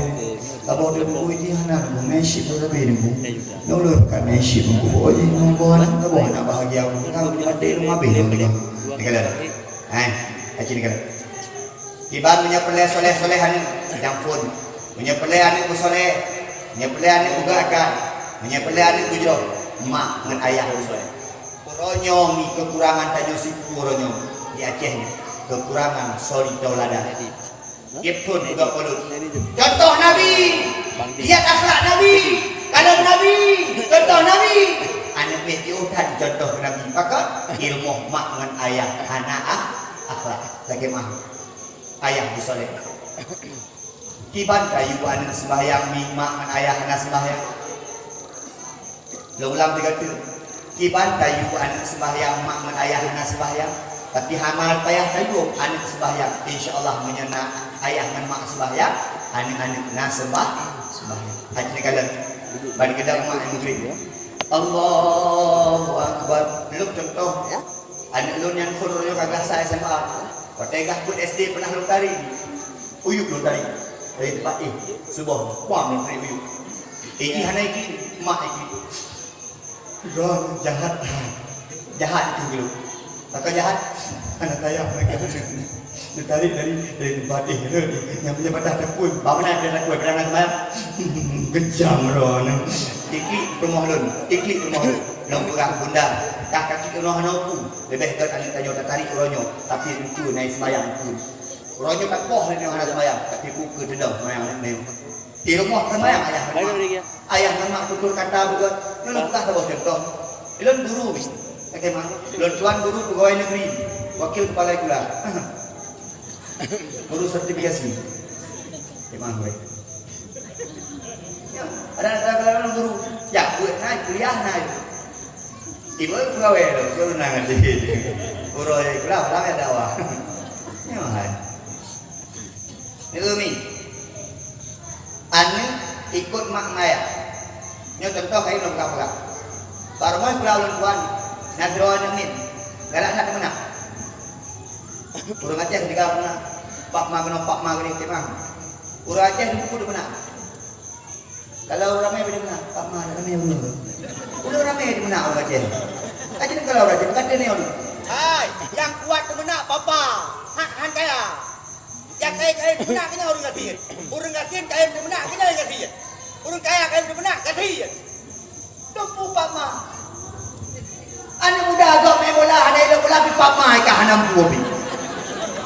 tak boleh tu ini anak memeship lebih ni lalu kan memeship aku ini membuat tak boleh nak bahagia kau ada rumah beli ni kalau acin kalau iban punya perlian soleh-solehan campur punya perlian ni soleh punya perlian ni juga akan punya perlian ni tujuh mak dengan ayah soleh. Ronyomi kekurangan tajusiku ronyomi di Aceh ni kekurangan sori taulada Kipun juga perlu contoh Nabi lihat akhlak Nabi kalam Nabi contoh Nabi anak metiutan contoh Nabi maka ilmu mak dengan ayah anak akhlak lagi mah ayah disoleh kiban kayu anak sembahyang mak dengan ayah anak sembahyang lo ulang tiga tu kiban kayu anak sembahyang mak dengan ayah anak sembahyang tapi hamal payah kayu anak sembahyang insyaallah menyena ayah dengan mak sembahyang anak-anak nak sembahyang haji kalian bagi kita mak yang muslim Allahu akbar lu contoh anak lu yang khurul kagak saya SMA Kotegah pun SD pernah lu tari uyuk lu tari dari tempat subuh wah menteri uyuk ini hana iki mak iki Ron jahat itu dulu. Maka jahat anak saya mereka ditarik dari tempat yang punya patah tepun. Bawa nak dia nak kue kerana kemarin kejam Ron. Tikli rumah lun, tikli rumah lun. Nong perang bunda, tak kaki rumah nongku. Lebih ke tadi tanya tarik ronyo, tapi buku naik sembayang pun. Ronyo tak poh ni orang sembayang, tapi buku dendam sembayang ni. Di rumah sembayang ayah. Ayah nama tutur kata buat, lun kah tahu contoh. Lun guru ni, bagaimana? Lun tuan guru pegawai negeri, wakil kepala sekolah. Guru sertifikasi. Bagaimana gue? Ada guru, ya buat naik kuliah naik. Ibu pegawai tu, guru nangan di guru yang kuliah orang ada awak. Ni mahal. Ni umi, ane ikut mak maya. Ni contoh kayu nak apa? Baru mau kuliah ulun tuan, nak draw ni, galak nak mana? Urang Aceh ketika mana? Pak mak ni kemang. Urang Aceh dulu mana? Kalau ramai di mana? Pak mak ramai dulu. Udah ramai di mana orang Aceh? Aceh kalau orang Aceh kata ni orang. Hai, yang kuat tu mana papa? Han kaya. Yang kaya tu mana kena orang gatin. Orang gatin kaya tu mana kena gatin. Orang kaya tu mana gatin. Tupu pak mak. Ane muda agak main bola, ane elok bola pi pak mak kah hanam bubi.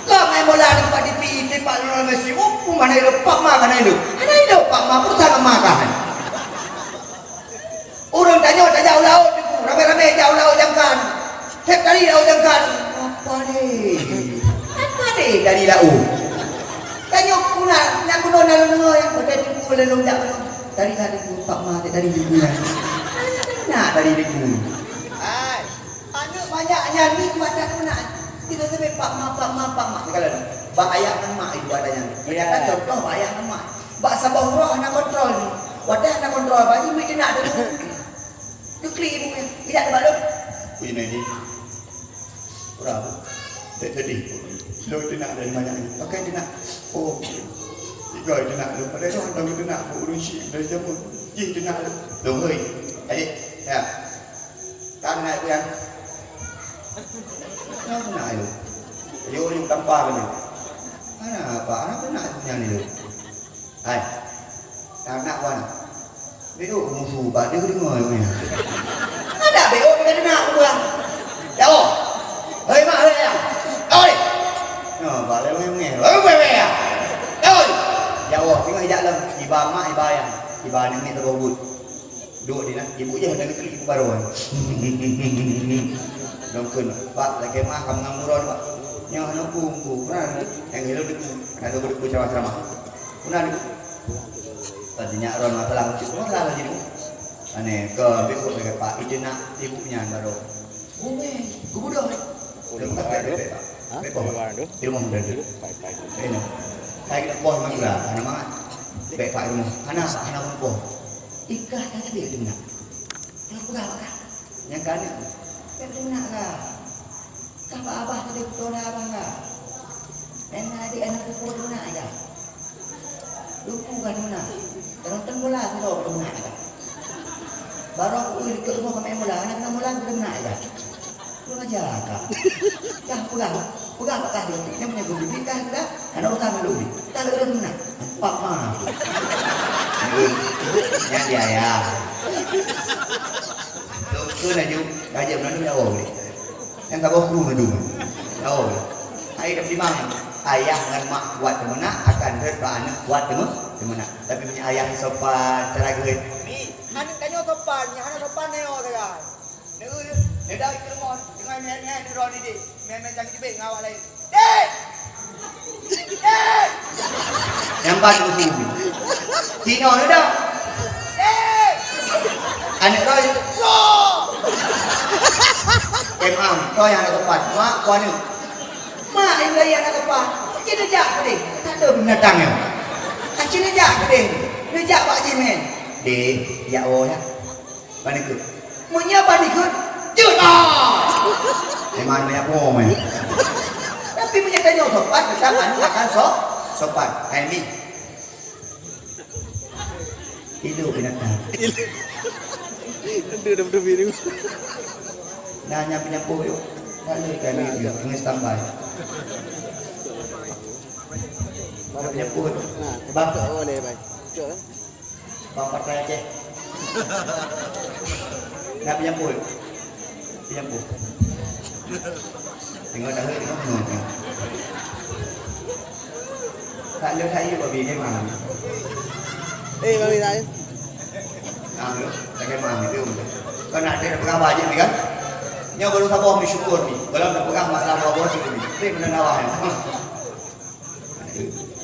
Kau main bola di tempat di tempat orang Mesir. Oh, mana elok pak mak kan elok. Ane elok pak mak pertama makan. Orang tanya jauh laut, ramai-ramai jauh laut jangkan. Setiap kali laut jangkan. Apa ni? Apa ni dari laut? Tanya pula, nak guna lalu yang pada tipu lalu tak guna. Dari pak mak dari ibu yang. Nak dari ibu. Hai, Anak banyaknya ni kuatan mana? Tidak sampai pak mak. Kalau bak ayah dan mak itu adanya. Dia kan contoh bak ayah dan mak. Bak sabah roh nak kontrol ni. Wadah nak kontrol bagi duit nak ada. Tu klik ibu ni. Tidak ada balon. Punya ni. Berapa? Tadi. Lo tu nak dari mana ni? Pakai dia nak. Oh. Tiga dia nak lu. Pada tu hantar dia nak urus si dari jemput. Ji dia nak lu. Lu hei. Adik. Ya. Kan nak yang apa nak lu? Yo yung tampar ni. Ana apa? Ana nak punya ni lu. Hai. Nak wan. Beo musuh ba dia dengar ni. Ada beo dia nak pulang. Jauh. Hei mak hei ya. Oi. No, ba le nge. Wewe ya. Oi. Jauh tengok hijak lam. Iba mak iba yang. Iba ni terbobot. Duduk di nak ibu je dah klik ibu baru kan. Dongkun pak lagi makan ngamuron pak. Yang anu pungku kan yang hidup di ada berku ceramah. Kuna di. Tadinya ron masalah cuma lah jadi. Ane ke beku dekat pak itu nak ibunya baru. Gue budak ni. Udah pakai bebek pak. Bebek apa? Di rumah muda dulu. Ini. Saya kita bos mangga, anak mak. Bebek pak rumah. Anak bos. Ikah tak ada dia nak. Yang berapa kah? Yang kan? Yang nak kah? Kah abah tadi betul abah kah? Dan adik anak pukul mana aja? Lupu kan mana? Terus tenggelam tu dah mana aja? Baru aku ikut rumah kami mula, anak nak mula tu mana aja? Lu aja kah? Kah pegang kah dia? Ini punya guru kita sudah. Anak utama dulu. Kita lu mana? Pak mah. Yang dia ya. Tu nak jauh, kajian mana dia awal ni. Yang tak bawa kru mana awal. Ayah di mana? Ayah dan mak buat di mana akan berpa anak buat di mana. Tapi punya ayah sopan, cara gue. ni, anak tanya sopan, yang anak sopan ni orang kan. Dia dah ikut rumah dengan nenek di ruang ni. Memang jangan dibek ngawak lain. Dek! Dek! Yang baru tu. Cina ni dah. Dek! Anak Roy. Emang, kau yang anak tepat. Mak, kau ni. Mak yang lagi anak tepat. Cina jak ke dia? Tak ada binatang yang. Cina jak ke dia? Dia jak Pak Jimin. Dek, ya oh ya. Banikut. Munya banikut. Jut ah. Emang banyak pom eh. Tapi punya tanya sopan, tetap anu akan sopan. Kayak ni. Hidup binatang. Ada biru. Nanya penyapu yuk. Kali kami yuk, dengan standby. Penyapu. Bapak boleh baik. Bapak saya cek. Nak penyampul. Penyampul. Tengok dah tengok tengok. Tak ada saya babi cái màng. Babi saya. Tak kayak màng itu. Kan ada pegang wajib ni kan? Nya baru sabar bersyukur ni. Kalau nak pegang masalah bawa situ ni. Ni benar nawah.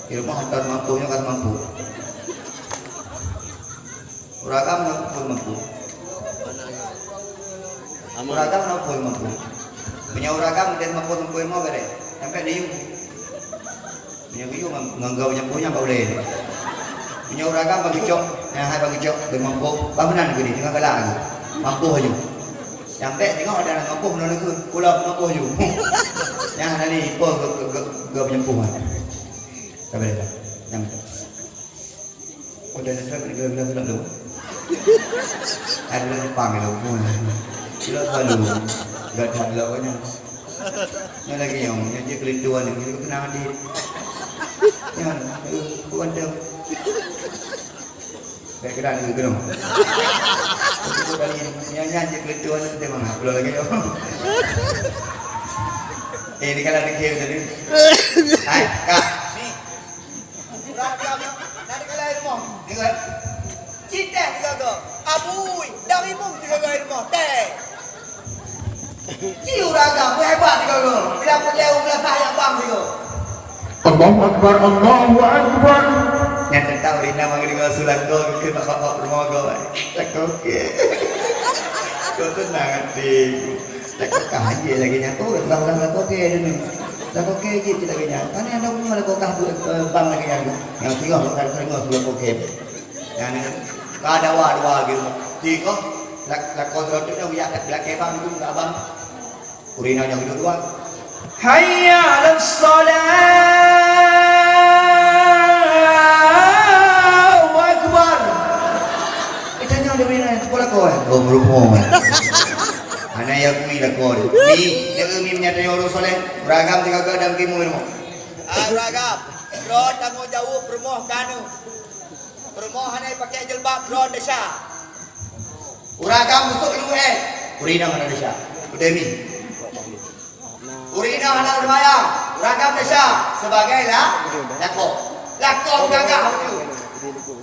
Ilmu hantar mampunya kan mampu. Uragam nak pun mampu. Uragam nak pun mampu. Punya uragam dan mampu mau gede. Sampai dia punya biu nganggau nya punya kau boleh. Punya uragam bagi cok, yang hai bagi cok dan mampu. Bagaimana gini? Tengah galak aku. Mampu aja. Sampai tengok ada orang mampu menolong aku. Pulau mampu aja. Yang ada ni pun gak penyempuhan. Sabar dah. Jangan. Udah dah gelap dulu. Ada Jepang itu pun. Sila selalu gak ada lawannya. Yang lagi yang dia kelituan yang kita kena hadir. Yang bukan dia. Baik keran itu kerana. Itu kali yang dia kelituan itu dia mana? Belum lagi yang. Ini kalau ada kira tadi. Hai, kak. Nanti kalau air mau, Dengar. cinta juga go. Abui, dari mung juga go air mau. Teh. Ciu raga, hebat juga go. Bila pejauh belah sayang bang juga. Allahu Akbar, Allahu Akbar. Yang tahu Rina manggil dengan sulan go ke bapak rumah go. Tak okey. Kau tenang hati. Tak kaji lagi nyatu, orang tak okey ni. Tak okey je lagi nyatu. Kan ada pun malah kau kahbu bang lagi yang tengok kan sudah okey. Yang ni ada dua gitu. Tiga lak kontrol tu dia tak lak bang itu enggak bang. Urina yang kedua. Hayya 'alas salat. Akbar. Itanya ada mina sekolah kau. Oh merupakan. Ana yang kui lah kau. Ni dia menyata orang soleh. Beragam tiga dalam kimu ilmu. Ragam. Bro tanggung jawab rumah kanu. Rumah hanai pakai jilbab bro desa. Uragam masuk luar. Urina mana desa? Udemi. Urina mana bermayang? Uragam desa sebagai lako. Lako gagah tu.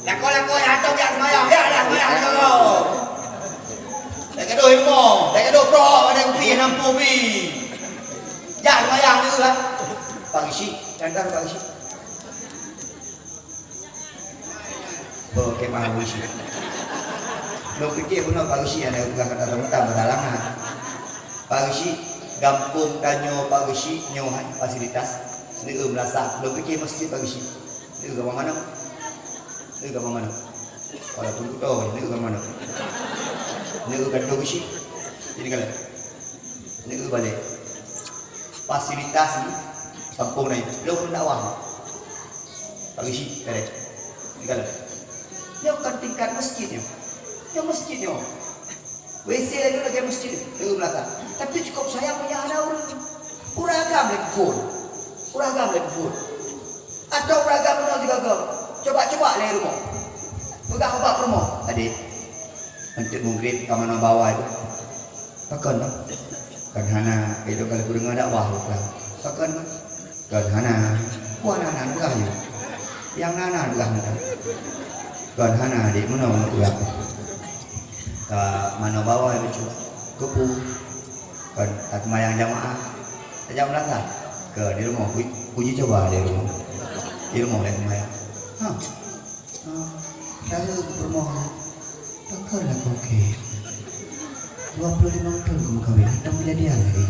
Lako yang hantar yang bermayang. Ya lah bermayang kau. Dah kedua ilmu, dah kedua pro, ada upi nampu upi. Ya bermayang tu lah. Pagi dan pagi. Oh, kemah busi. Lo fikir pun pagi ada bukan kata tentang berdalangan. Pagi gampung tanyo pagi nyohan fasilitas ni merasa. Lo fikir mesti pagi. Ni ke mana? Ni ke mana? Walaupun tu tahu ni ke mana. Ni ke kadang busi. Jadi kalau ni ke balik. Fasilitas ni kampung ni. Lo pun dakwah. Pagi correct. Ni kalau dia bukan tingkat masjidnya. Dia masjidnya. WC lagi masjid. Itu belakang. Tapi cukup saya punya ada orang. Uragam lagi full. Uragam lagi full. Atau uragam benar juga kau. Coba-coba lagi rumah. Pegang apa rumah. Adik. Untuk mungkin ke mana bawah itu. Pakan tak? Kan hana. Itu kalau kurang ada wah. Pakan tak? Kan hana. Wah nana juga ya. Yang nana juga nana. Kan hana di mana ulang ke mana bawah itu kupu kan atmayang jamaah sejam belakang ke di rumah puji coba di rumah yang mayang saya ke rumah takkan lah okey 25 tahun kamu kahwin tak kejadian lagi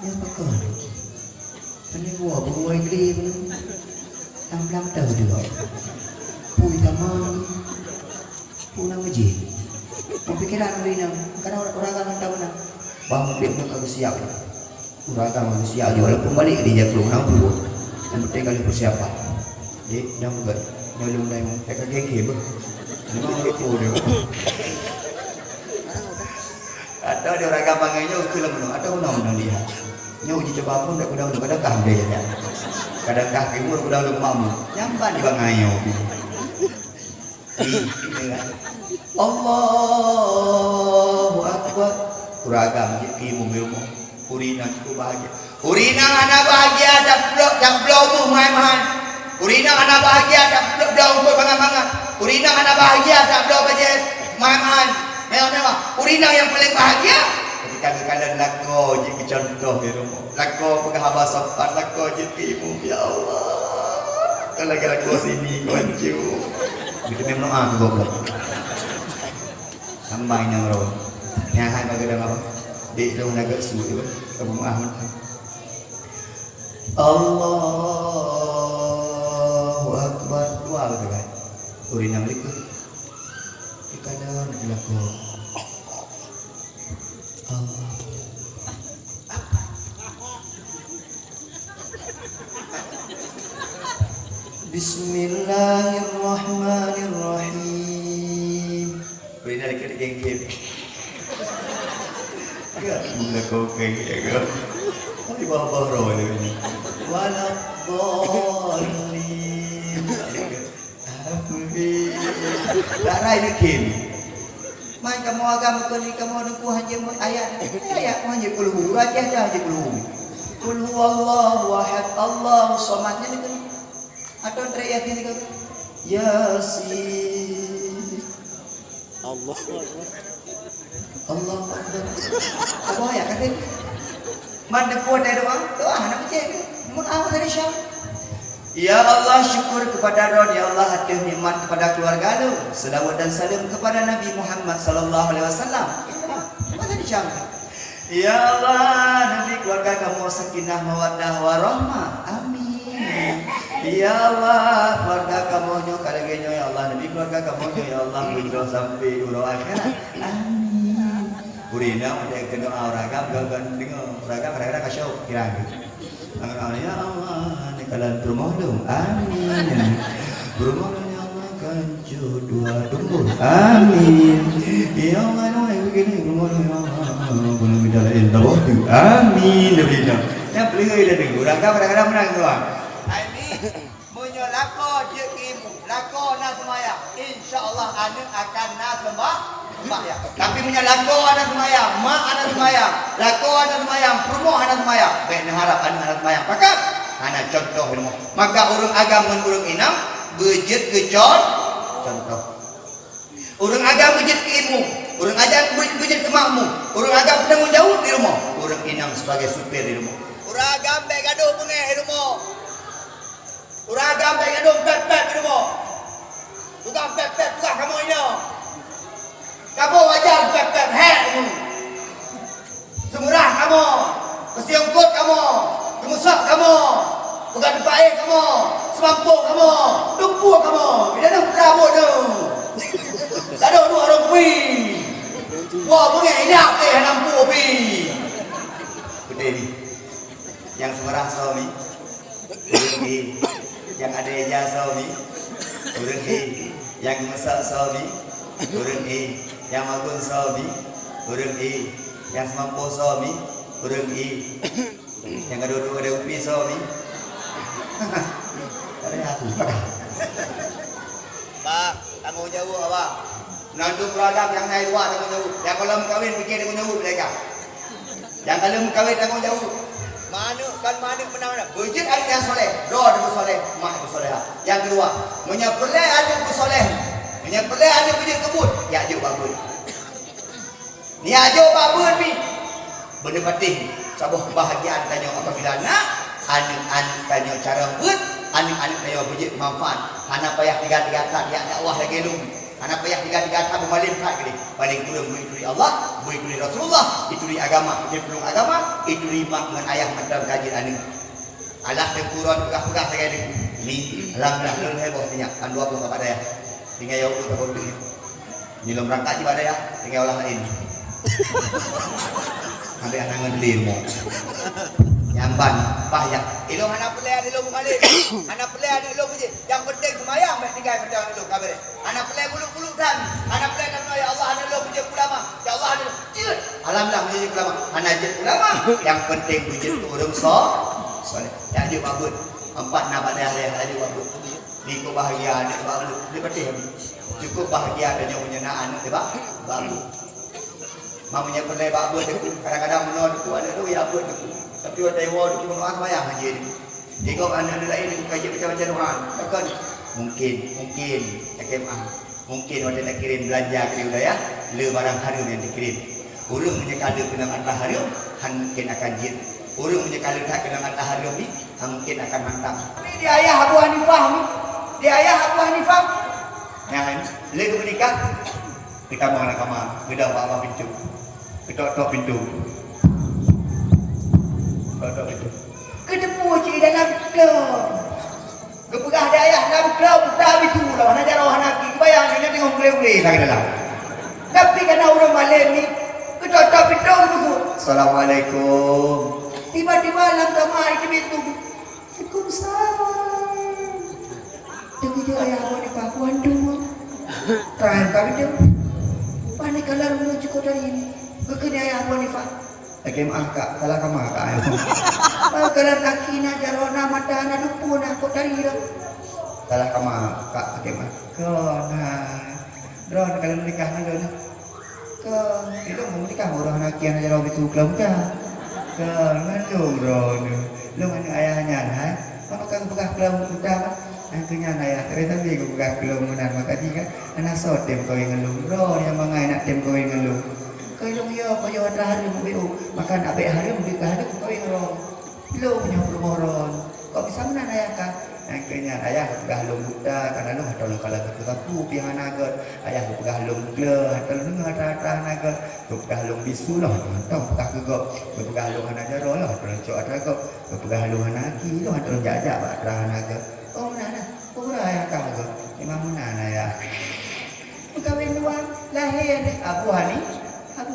yang takkan ini buah igli belum 6 tahun juga Pui taman, pulang masjid. Mau pikiran Rina, karena orang kan tahu nak. Bang dia pun kagak siap. Orang kan kagak siap juga. Walaupun balik dia jatuh nak buat. Yang penting kali persiapan. Jadi yang buat, nyolong dah yang mereka gege ber. Memang itu dia. Atau dia orang gampangnya ukur lembu. Atau mana dia. Nya uji coba pun dah kadang-kadang kah dia jadi. Kadang-kadang kimur kadang-kadang mamu. Nyampan di bangayo. Allahu Akbar. Kuragam ilmu ilmu. Urina ku bahagia. Urina anak bahagia dan belau tu main-main. Urina anak bahagia dan belau tu bangat-bangat. Urina anak bahagia dan belau bajet main-main. Mewah-mewah. Urina yang paling bahagia ketika kalian lako jadi contoh di rumah. Lako penghabar sopan, lako jadi ibu. Ya Allah. Kalau lako sini koncu. Itu memang aku goblok. Sampai yang roh. Yang hai bagi dalam apa? Di dalam naga suci itu. Kamu Ahmad. Allahu Akbar. Dua betul kan? Urina berikut. Kadang berlaku Allah. Bismillahirrahmanirrahim. Beri dari geng-geng. Enggak berlaku kayak gitu. Tapi bawah roh ini. Waladdallin. Darah ini kim. Mai kamu agama kau ni kamu ada kuah je ayat hanya kulhu aja kulhu. Kulhu Allahu ahad Allahu samad ni kan. Atau ayat ini kan. Yasin. Allahu Akbar. Allahu Akbar. Apa ya kata? Mana kuat ada doa? Doa nak baca. Mun apa dari Syam? Ya Allah, syukur kepada Ron, ya Allah hati nikmat kepada keluarga lu. Selawat dan salam kepada Nabi Muhammad sallallahu alaihi wasallam. Mana dijamin? Ya Allah, Nabi keluarga kamu sakinah mawaddah warahmah. Amin. Ya Allah, keluarga kamu nyo kalagenyo ya Allah, Nabi keluarga kamu nyo ya Allah hingga sampai urang akhirat. Amin. Urina ada kena ragam gagan dengan ragam kadang-kadang kasyau kira gitu. Ya Allah, nikalan bermolong, amin. Bermolong ya Allah kan jodoh dumbul, amin. Ya Allah, noai begini bermolong ya Allah, bunuh bidala indah, amin. Yang pelihara dah dengar, orang kadang-kadang menang doang. Ini menyolako jekimu, lako nak semaya. InsyaAllah anda akan nak sembah. Tapi punya lako anak semayang, mak anak semayang, lako anak semayang, perumoh anak semayang. Baik harap anak semayang. Pakat? Anak contoh ilmu. Maka urang agama dengan urang inam bejet kecon contoh. Urang agama bejet ke ilmu, urang agama bejet ke makmum, urang agama penanggung jawab di rumah, urang inam sebagai supir di rumah. Urang agama baik gaduh bungai di rumah. Urang agama baik gaduh pet-pet di rumah. Tukang pet-pet tukang kamu ini. Kamu wajar pep-pep kamu. Semurah kamu. Kesiongkut kamu. Kemusak kamu. Bukan baik kamu. Semampu kamu. Dumpu kamu. Bila nak berabut tu. Tak ada dua orang pi. Wah, bunga hidup nampu pi. Betul ni. Yang semurah suami. Yang ada ejah suami. Yang masak suami. Urang yang magun suami, urang yang semampu suami, urang yang kedua-dua ada upi suami. Ada aku. Pak, tanggung jawab apa? Nanti produk yang naik dua tanggung jawab. Yang kalau kawin fikir tanggung jawab mereka. Yang kalau kawin tanggung jawab. Mana menang dah. Bujit ada yang soleh, doa ada soleh, mak ada soleh. Yang kedua, menyapelai ada soleh. Yang pelai ada punya kebun, ya jauh babun. Ni jauh babun ni. Benda penting. Sabuh kebahagiaan tanya apabila nak, anak-anak tanya cara buat, anak-anak tanya bujit manfaat. Anak payah tiga-tiga tak dia dakwah lagi lu. Anak payah tiga-tiga tak bermalin tak kali. Paling kurang mengikuti Allah, mengikuti Rasulullah, itu agama, itu pelung agama, itu mak dengan ayah macam kajian anak. Allah tempuran pegah-pegah lagi ni. Alhamdulillah heboh banyak. Kan 20 kepada ya. Tinggal jauh ke kebun ini. Nilai berangkat di badai ya, tinggal olah lain. Ambil anak ngelir mau. Nyamban, pahyak. Ilmu anak pelai ada ilmu balik. Anak pelai ada ilmu je. Yang penting semayang baik tinggal macam ilmu kabar. Anak pelai bulu-bulu kan. Anak pelai dan ya Allah ada ilmu je ulama. Ya Allah ada. Alhamdulillah menjadi ulama. Anak je ulama. Yang penting bujit urung soleh. Yang dia babut. 4 nak badai ada wabut. Ni kebahagiaan dia baru dia patih habis. Cukup bahagia adanya menyenaan tu bak. Babu. Mamanya pernah babu tu. Kadang-kadang menol tu ada tu ya abut tu. Tapi ada yang tu menol apa yang aja ni. Jika anak lain ni kaji macam-macam orang. Takkan mungkin SMA. Mungkin ada nak kirim belanja ke wilayah, le barang harum yang dikirim. Urang punya kada kena antah harum, han mungkin akan jin. Urang punya kada tak kena antah harum ni, han mungkin akan mantap. Dia ayah Abu Hanifah ni. Dia ayah Abu Hanifah. Yang le ke menikah, kita mau nak kamar, kita apa pintu. Kita tok pintu. Tok pintu. Kedepu cik dalam klub. Kepegah dia ayah dalam klub tak itu lah. Nak jarah anak lagi. Bayang dia tengok boleh-boleh lagi dalam. Tapi kerana orang Malaysia ni, ketok-tok pintu tu. Assalamualaikum. Tiba-tiba dalam kamar itu pintu. Waalaikumsalam. Tengok dia ayah Abu Hanifah. Waduh. Terakhir kali dia. Panik kalau menuju kota ini. Kekini ayah Abu Hanifah. Lagi maaf kak, salah kamar kak ayo. Kalau kaki nak jarona mata nak lupa nak kota ini. Salah kamar kak, lagi maaf. Ron kalau menikah ni Ron. Itu mau menikah orang nak kian jarona itu kelab dah. Ngandung Ron. Lu mana ayahnya nah? Kalau kan bekas kelab utama. Angkanya ayah kereta dia bekas kelab munan maka dia anak sot tem kau yang ngelung. Ron yang mangai nak tem kau yang ngelung. Kau yang yo kau yang ada hari mau makan abek hari mau dikah ada kau yang Ron. Lu punya Ron. Kau bisa mana ayah kan? Angkanya ayah pegah lung buta karena lu hatau kalau aku piang naga ayah pegah lung gle hatau lu hata naga pegah lung bisu lah tong pegah ke pegah lung anak jaro lah hatau cok ada ke pegah lung anak ki lu hatau jajak ba naga oh mana pura ayah ka ke imam mana ya kawin dua lahir Abu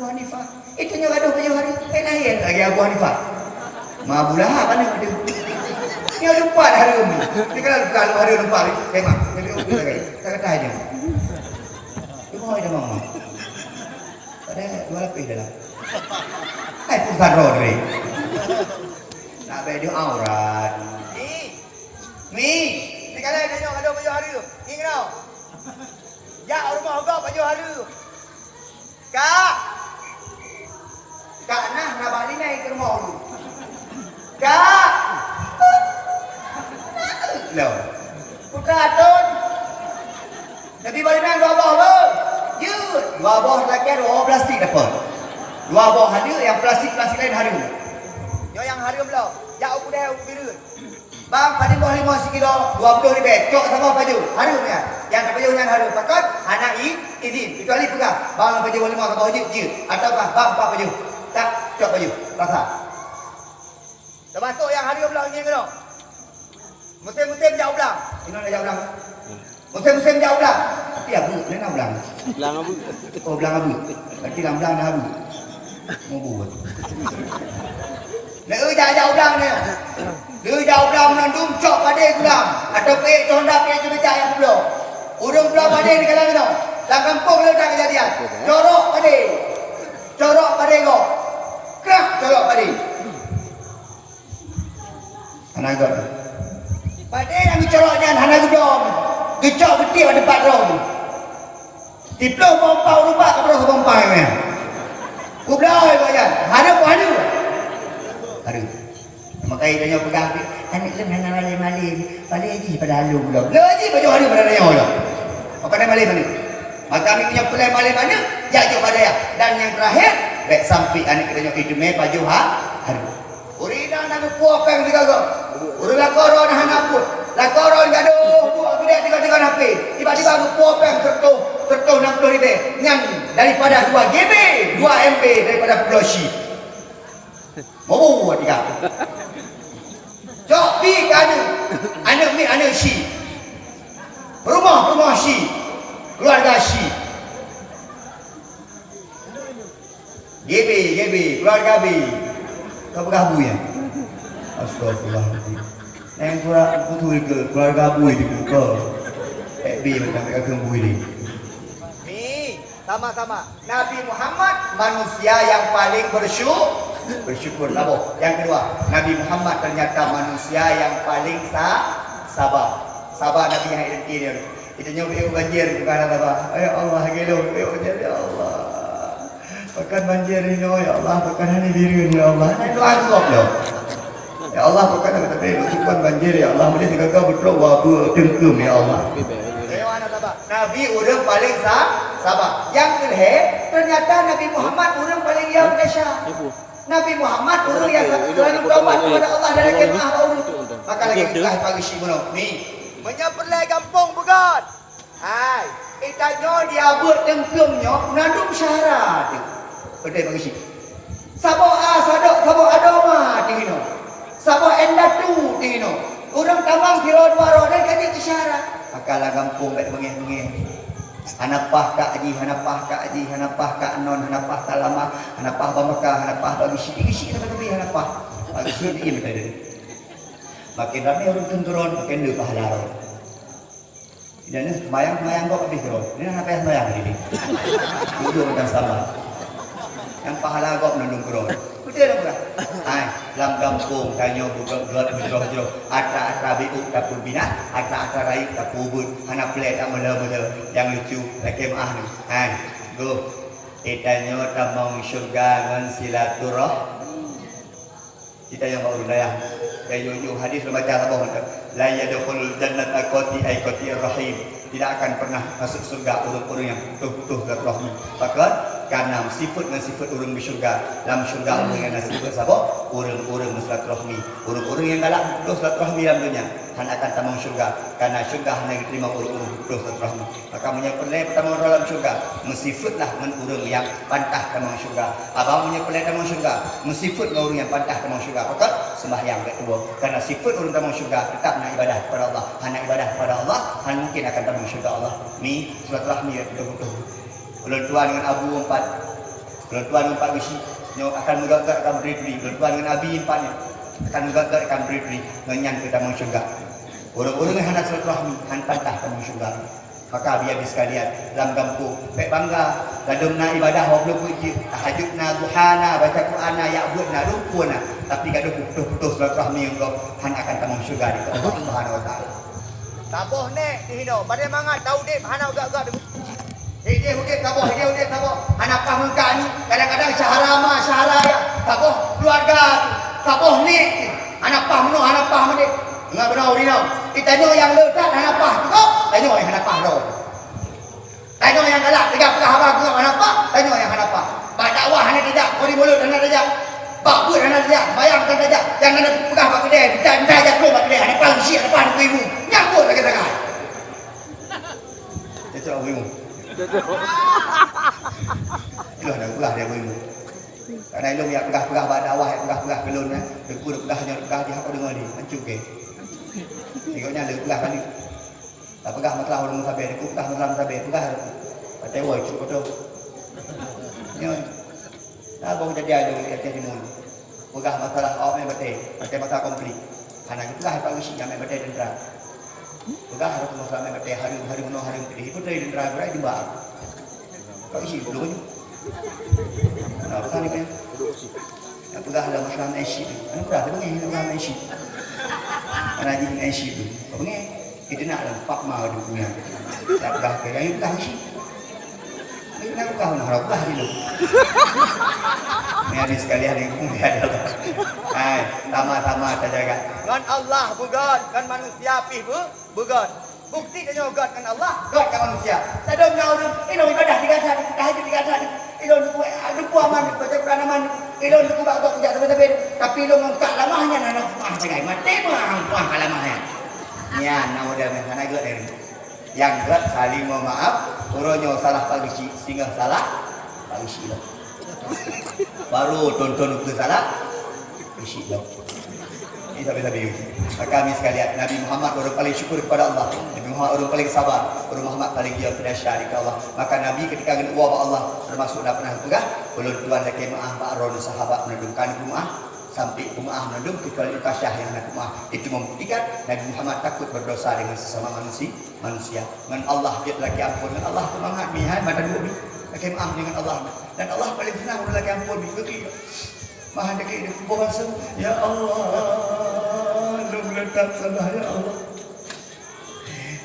Hanifah itu nya gaduh baju hari lahir lagi Abu Hanifah mabulah apa ni dia lupa hari ini. Dia kan lupa hari lupa ni. Memang. Jadi okey lagi. Tak kata aja. Dia mau ada mama. Ada dua lapis dalam. Hai pusat Rodri. Nak beli aurat. Mi. Ni kalau dia nak ada baju hari tu. Ingat tau. Ya rumah kau baju hari tu. Kak. Kak nah nak balik naik ke rumah dulu. Kak. Loh. Putra Atun. Jadi balik naik dua bawah lo. Yud. Dua bawah lagi ada plastik dapat. Dua bawah ada yang plastik lain hari. Yo yang hari belum. Ya aku dah aku biru. Bang, pada bawah 5 sekilo 20 ribu. Cok sama baju. Harum ya. Yang tak baju yang harum. Pakot anak izin. Kecuali pegang. Bang baju 5 sama baju je. Atau bang 4 baju. Tak cok baju. Rasa. Termasuk yang hari belum ni ke tak? Musim-musim jauh belang. Ini nak jauh belang. Musim-musim jauh belang. Tapi abu, ni nak belang. Belang abu. Oh belang abu. Berarti dalam belang dah abu. Mau buat. Nak jauh belang ni. Dia jauh belang menandung cok pada gulang. Atau pek tu hendak pek tu becak yang belum. Urung belang pada ni kalau kena. Dalam kampung le dah kejadian. Corok pada. Corok pada kau. Kerak corok pada. Anak god. Pada yang dicoroknya anak gudong. Gecok betul pada tempat rong. Tiplau pompau lupa ke perut pompau ni. Kublai kau jangan. Haru. Makanya dia pegang anak lem hanya malih-malih. Balik haji pada halu belum. Lo haji baju halu pada nanya Allah. Maka dia malih-malih. Maka kami punya pelai malih mana? Jajak pada ya. Dan yang terakhir, baik sampai anak kita itu baju haru. Urina nak puapeng juga kau. Urila koron hana pun. La koron gaduh buat gede tiga-tiga HP. Tiba-tiba aku puapeng tertuh 60 ribu. Ngan daripada 2 GB, 2 MB daripada Pulau Shi. Mau buat tiga. Jok pi kan anak Shi. Rumah Shi. Keluarga Shi. GB, keluarga B. Kau pegah bu ya? Astagfirullahaladzim. Yang betul ke keluarga bu ini buka. B macam mereka kembu ini. Ni sama-sama. Nabi Muhammad manusia yang paling bersyukur. Yang kedua, Nabi Muhammad ternyata manusia yang paling sabar. Sabar Nabi yang identik dia. Kita nyoba banjir bukan apa. Ya Allah, gelo banjir ya Allah. Pekan banjir ini ya Allah, pekan ini biru ya Allah. Ini doa Allah loh. Ya Allah, pekan apa tapi cukup banjir ya Allah. Mesti segala betul wabu tengkum ya Allah. Nabi orang paling sabar. Yang kedua, ternyata Nabi Muhammad orang paling yang dahsyat. Nabi Muhammad orang yang selalu berdoa kepada Allah dari kemah Allah. Maka lagi kita pagi sibuk ni. Menyapelai kampung bukan. Hai, itanyo diabut tengkumnya nandung syarat. Betul pagi sibuk. Sabo sabo adoma tingino. Sabo endatu tingino. Orang tamang kilo 2 dan kaji syarat. Makalah kampung kat mengeh-mengeh. Hanapah ka aji, hanapah ka aji, hanapah ka non, hanapah ka lama, hanapah ba Mekah, hanapah bagi sisi tapi hanapah. Bagi sisi ini betul dia. Makin ramai orang turun, makin dia pahala. Dan ni mayang kau habis turun. Ini apa yang mayang ini? Dua macam sama. Yang pahala kau menundung turun. Betul tak? Hai, dalam kampung tanya bukan gelap jero-jero. Ata biuk tak bina, ata raik tak pubut. Hana play tak mula-mula. Yang lucu lagi maah ni. Hai, go. Tanya tamang syurga ngan silaturah. Kita yang baru layang. Kayu hadis membaca apa? La yadkhulul jannata qati ay qati rahim. Tidak akan pernah masuk surga orang-orang yang betul-betul silaturahmi. Bahkan karena sifat dengan sifat orang di syurga. Dalam syurga orang yang sifat siapa? Orang-orang silaturahmi. Orang-orang yang galak betul silaturahmi dalam dunia hanya akan tamang syurga. Karena syurga hanya diterima orang-orang betul silaturahmi. Maka menyepelai pertama dalam syurga, mensifatlah dengan orang yang pantah tamang syurga. Abang menyepelai tamang syurga, mensifat dengan orang yang pantah tamang syurga. Maka sembahyang kedua. Karena sifat orang tamang syurga tetap nak ibadah kepada Allah. Hanya ibadah kepada Allah, hanya mungkin akan tamang syurga Allah. Ni silaturahmi yang betul-betul. Belum tuan dengan Abu 4. Belum tuan 4 bisi. Nyo akan menggagakkan beri-beri. Belum tuan dengan Abi 4 nya akan menggagakkan beri-beri menyan ke tamu syurga. Orang-orang yang hendak silaturahmi, hendak pantah tamu syurga. Maka biar sekalian dalam kampung, baik bangga gadumna ibadah wablu puji, tahajudna, duhana, baca Qur'ana, ya'budna, rukuna. Tapi gaduh putus-putus silaturahmi untuk hendak akan tamu syurga di Allah Subhanahu wa taala. Taboh nek dihino. Pada mangat tahu dek hana agak-agak Dia mungkin taboh, dia taboh. Anak pamengka ni kadang-kadang syaharama, syaharaya, taboh keluarga, taboh ni. Anak pah meno, anak pah mene. Enggak benar ni tau. Kita nyo yang lekat anak pah tu. Tanya yang anak pah tu. Tanya yang galak tegak pegah abang tu anak pah, tanya yang anak pah. Bak dakwah hanya tidak, kori mulut hanya tidak. Bak buat hanya tidak, bayang tak tidak. Yang ada pegah bak kedai, dan tajak keluar bak kedai, anak pah si, anak pah ibu. Nyambut lagi tangan. Itu ibu. Itulah dah pelah dia beribu. Karena ilmu yang pegah-pegah pada awal, yang pegah-pegah belum ya. Deku dah pegahnya, pegah dia apa dengar ni. Hancur ke. Tengoknya dia pegah kali. Tak pegah masalah orang musabir. Deku pegah masalah musabir. Pegah dia. Pakai woi, cukup betul. Ni. Dah baru jadi ada yang jadi mul. Pegah masalah awak main betul. Pakai masalah komplit. Karena pegah yang paling yang main betul dan terang. Pegah harus masalah main betul. Hari menang hari pilih. Itu dari dan terang berai di bawah. Kau isi dulu ni. Nah, bukan ni kan? Yang pegah dalam masalah Aisyah. Mana pegah? Dia pengen dalam masalah Aisyah. Mana jadi Aisyah tu? Kau pengen? Kita nak dalam Pak Mah ada punya. Tak pegah ke? Yang pegah Aisyah. Ini nak pegah mana? Harap pegah dulu. Ini ada sekalian yang pun dia adalah. Hai, tama-tama terjaga. Kan Allah bukan, kan manusia pih bukan. Bukti dia God kan Allah, God kan manusia. Tak ada orang ini ibadah 3 hari, tahajud 3 hari. Ilo lupu aman, baca Quran aman. Ilo lupu bakok kerja sampai-sampai. Tapi ilo ngangkat lamahnya nak mah jangan mati mah lamahnya. Ya, nama dia mana God ni. Yang God saling maaf, uronyo salah pagi singgah salah pagi sila. Baru tonton ke salah isi lo. Ini sampai-sampai you. Kami sekalian, Nabi Muhammad orang paling syukur kepada Allah. Nabi Muhammad orang paling sabar. Orang Muhammad paling dia tidak syarik Allah. Maka Nabi ketika ngene wa Allah termasuk dah pernah pegah, belum tuan lagi maah Pak Ron sahabat menundukkan rumah sampai rumah menunduk kecuali Tasyah yang nak rumah. Itu membuktikan Nabi Muhammad takut berdosa dengan sesama manusia. Dengan Allah dia lagi ampun. Dengan Allah semangat mihai badan bumi. Lagi maaf dengan Allah. Dan Allah paling senang lagi ampun begitu. Maha dekat dia berpuasa. Ya Allah, lu letak salah ya Allah.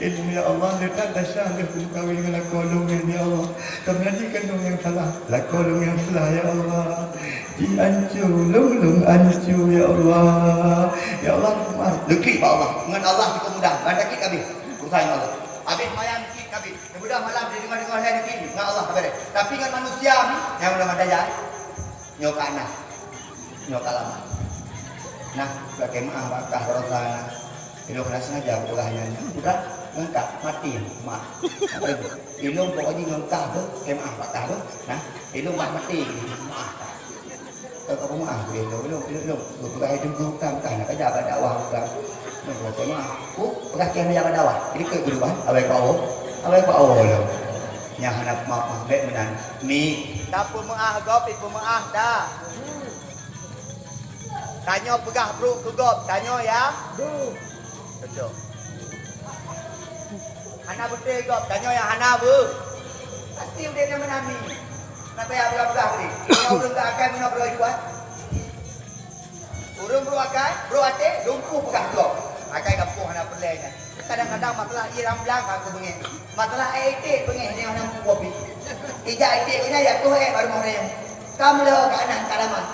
Ini ya Allah, letak dasar dia pun kawin dengan lakolong ini ya Allah. Kemudian kandung yang salah, lakolong yang salah ya Allah. Diancur, lung ancur ya Allah. Ya Allah, maaf. Lekik Pak Allah. Dengan Allah kita mudah. Banyak kita kami. Usaha Allah. Habis mayang lekik kami. Mudah malam di dengar saya lekik. Dengan Allah kabar. Tapi dengan manusia ni, yang mudah daya. Nyok anak. Nyok lama. Nah, pakai maaf bakah rosana. Ilmu kena sengaja ulahnya. Udah ngengkap mati maaf. Apa itu? Ilmu pokoknya ngengkap tu, kemah bakah tu. Nah, ilmu mati maaf. Kalau maaf ilmu. Bukan itu bukan nak kerja pada dakwah bukan. Nah, kalau maaf. Perhatian yang pada dakwah. Ini keguruan. Awak kau lo. Yang hendak maaf baik menan. Ni. Tak pemaah gop, pemaah dah. Tanya pegah bro tu gop, tanya ya. Betul. Hana betul gop, tanya yang Hana bu. Pasti dia nak menami. Nak payah belah ni. Kau belum tak akan nak bro buat. Urung bro akan, bro ate, lumpuh pegah gop. Akan kampung Hana perlainya. Kadang-kadang masalah iram belakang aku bengih. Masalah etik bengih ni Hana kopi. Ijak etik punya ya tu baru mau yang. Kamu lewat kanan kalaman.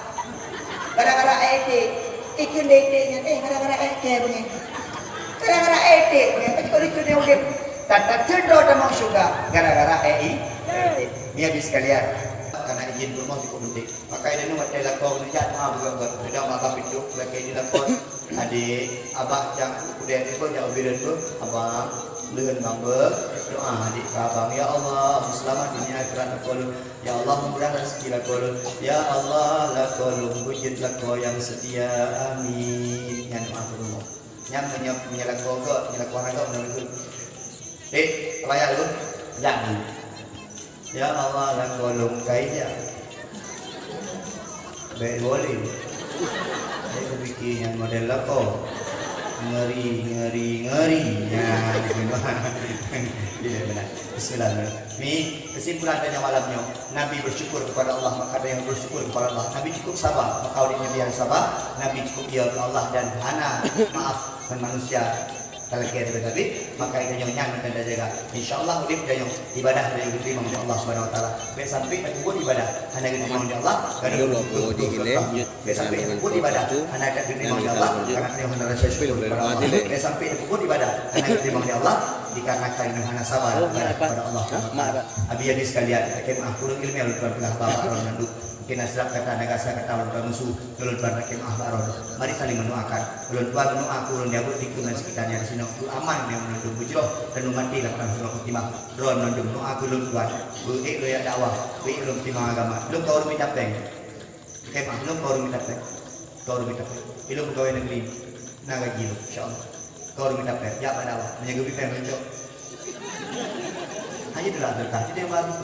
Gara-gara etik, ikan etiknya gara-gara etik bengih. Gara-gara etik bengih. Tapi kalau itu dia udah tata cendol tamang syurga. Gara-gara Ni habis sekalian. Karena izin rumah di komuniti. Maka ini nak ada lakon dijat mah bukan tidak makan itu. Lagi ini lakon adik abah yang kemudian itu jauh bidan tu abang lehen bangga doa adik abang ya Allah selamat dunia akhirat lakon ya Allah murah rezeki lakon ya Allah lakon wujud lakon yang setia amin yang doa rumah yang menyelakon ke menyelakon agak menurut layak dulu jangan ya Allah lakon kaya baik boleh saya bikin yang model lako ngeri ya ya benar bismillahirrahmanirrahim ni kesimpulan tanya malamnya Nabi bersyukur kepada Allah maka ada yang bersyukur kepada Allah Nabi cukup sabar maka dia yang sabar Nabi cukup dia Allah dan Hana maaf dan manusia kalau kita bertadi maka itu yang nyaman dan jaga insyaallah hidup dan ibadah yang diterima oleh Allah Subhanahu wa taala sampai buat ibadah hanya diterima oleh Allah karena sampai buat ibadah hanya diterima oleh Allah karena yang hendak saya syukur kepada Allah sampai buat ibadah hanya diterima oleh Allah dikarenakan dengan hana sabar kepada Allah Abi sekalian kemah kurang ilmu yang luar biasa bapak orang nanduk kena sedap kata negasa kata orang musuh ulun pada kemah baron mari saling mendoakan ulun tuan mendoa ulun diabut lingkungan sekitarnya di sini aman yang menandung bujroh dan mati lah orang suruh timah ron menandung doa ulun tuan buik lo ya dakwah buik ulun timah agama belum kau rumit apa kemah belum kau rumit apa belum pegawai negeri naga gilo insyaallah kau rumit apa ya pada dakwah menjaga pipen mencok hanya telah berkah jadi yang baru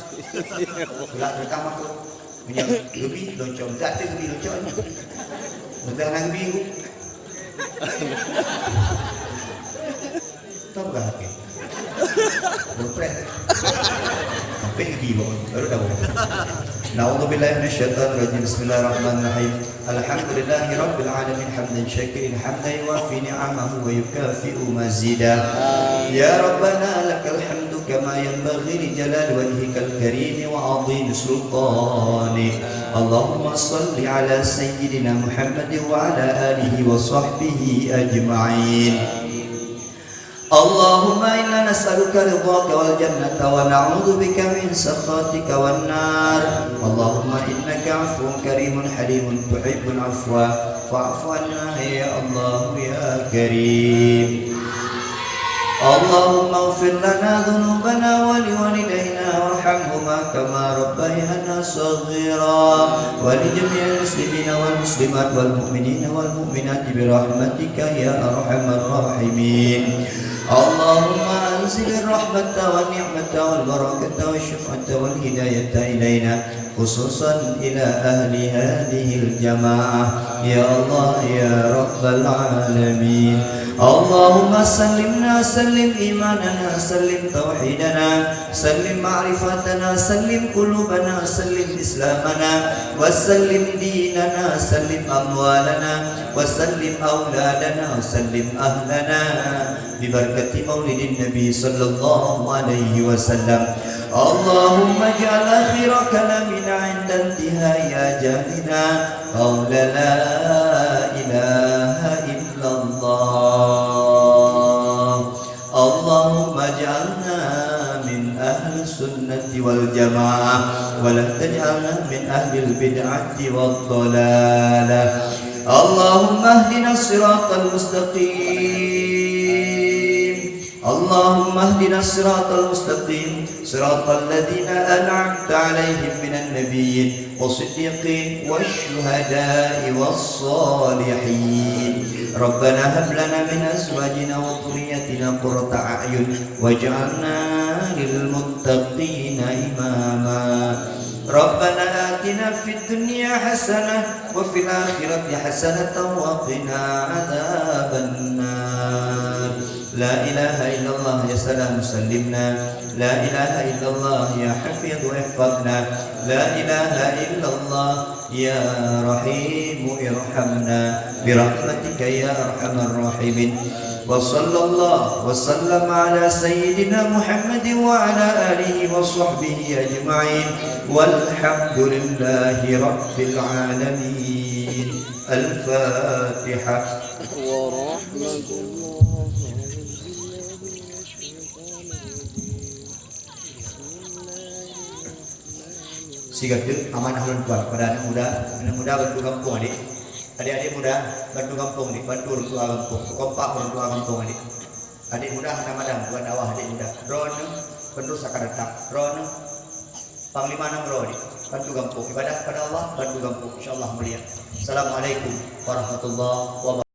telah berkah makhluk minyak lebih loncong tak ada lebih loncong bentar nak lebih tahu tak ke berpret sampai lebih baru tahu Na'udzubillahi minasyaitonir rajim bismillahirrahmanirrahim alhamdulillahi rabbil alamin hamdan syakirin hamdan yuwafi ni'amahu wa yukafi'u mazidah ya rabbana lakal hamdu kama yanbaghi li jalali wajhikal karim wa 'azimi sultanik Allahumma shalli ala sayyidina Muhammad wa ala alihi wa sahbihi ajma'in Allahumma inna nas'aluka ridhaka wal jannata wa na'udzu bika min sakhatika wan nar Allahumma innaka 'afuwun karimun halimun tuhibbul 'afwa fa'fu 'anna ya Allah ya Karim Allahumma ighfir lana dhunubana wa liwalidayna warhamhuma kama rabbayana shaghira wa li jami'il muslimina wal muslimat wal mu'minina wal mu'minati bi rahmatika ya arhamar rahimin Allahumma anzil rahmata wa ni'mata wal barakata wa syafa'ata wal hidayata ilaina khususan ila ahli hadhihi al jamaah ya Allah ya rabbal alamin اللهم سلمنا سلم إيماننا سلم توحيدنا سلم معرفتنا سلم قلوبنا سلم إسلامنا وسلم ديننا سلم أموالنا وسلم أولادنا وسلم أهلنا ببركة مولد النبي صلى الله عليه وسلم. اللهم اجعل آخر كلامنا عند انتهاء أجلنا قول لا إله إلا الله. اللهم اجعلنا من أهل السنة والجماعة ولا تجعلنا من أهل البدعة والضلالة. اللهم اهدنا الصراط المستقيم. اللهم اهدنا الصراط المستقيم صراط الذين أنعمت عليهم من النبيين والصديقين والشهداء والصالحين. ربنا هب لنا من أزواجنا وذريتنا قرة أعين واجعلنا للمتقين إماما. ربنا آتنا في الدنيا حسنة وفي الآخرة حسنة وقنا عذاب النار. لا إله إلا الله يا سلام سلمنا. لا إله إلا الله يا حفيظ احفظنا. لا إله إلا الله يا رحيم ارحمنا برحمتك يا أرحم الراحمين. وصلى الله وسلم على سيدنا محمد وعلى آله وصحبه أجمعين والحمد لله رب العالمين. الفاتحة. ورحمة الله. Siga tu amanah orang tua kepada anak muda bantu kampung adik muda bantu kampung bantu orang tua kampung, kompak orang tua kampung adik muda Ramadan buat dakwah adik muda, drone bantu sakaratak, drone panglima nomor bantu kampung, ibadah kepada Allah bantu kampung, insyaallah mulia. Assalamualaikum warahmatullahi wabarakatuh.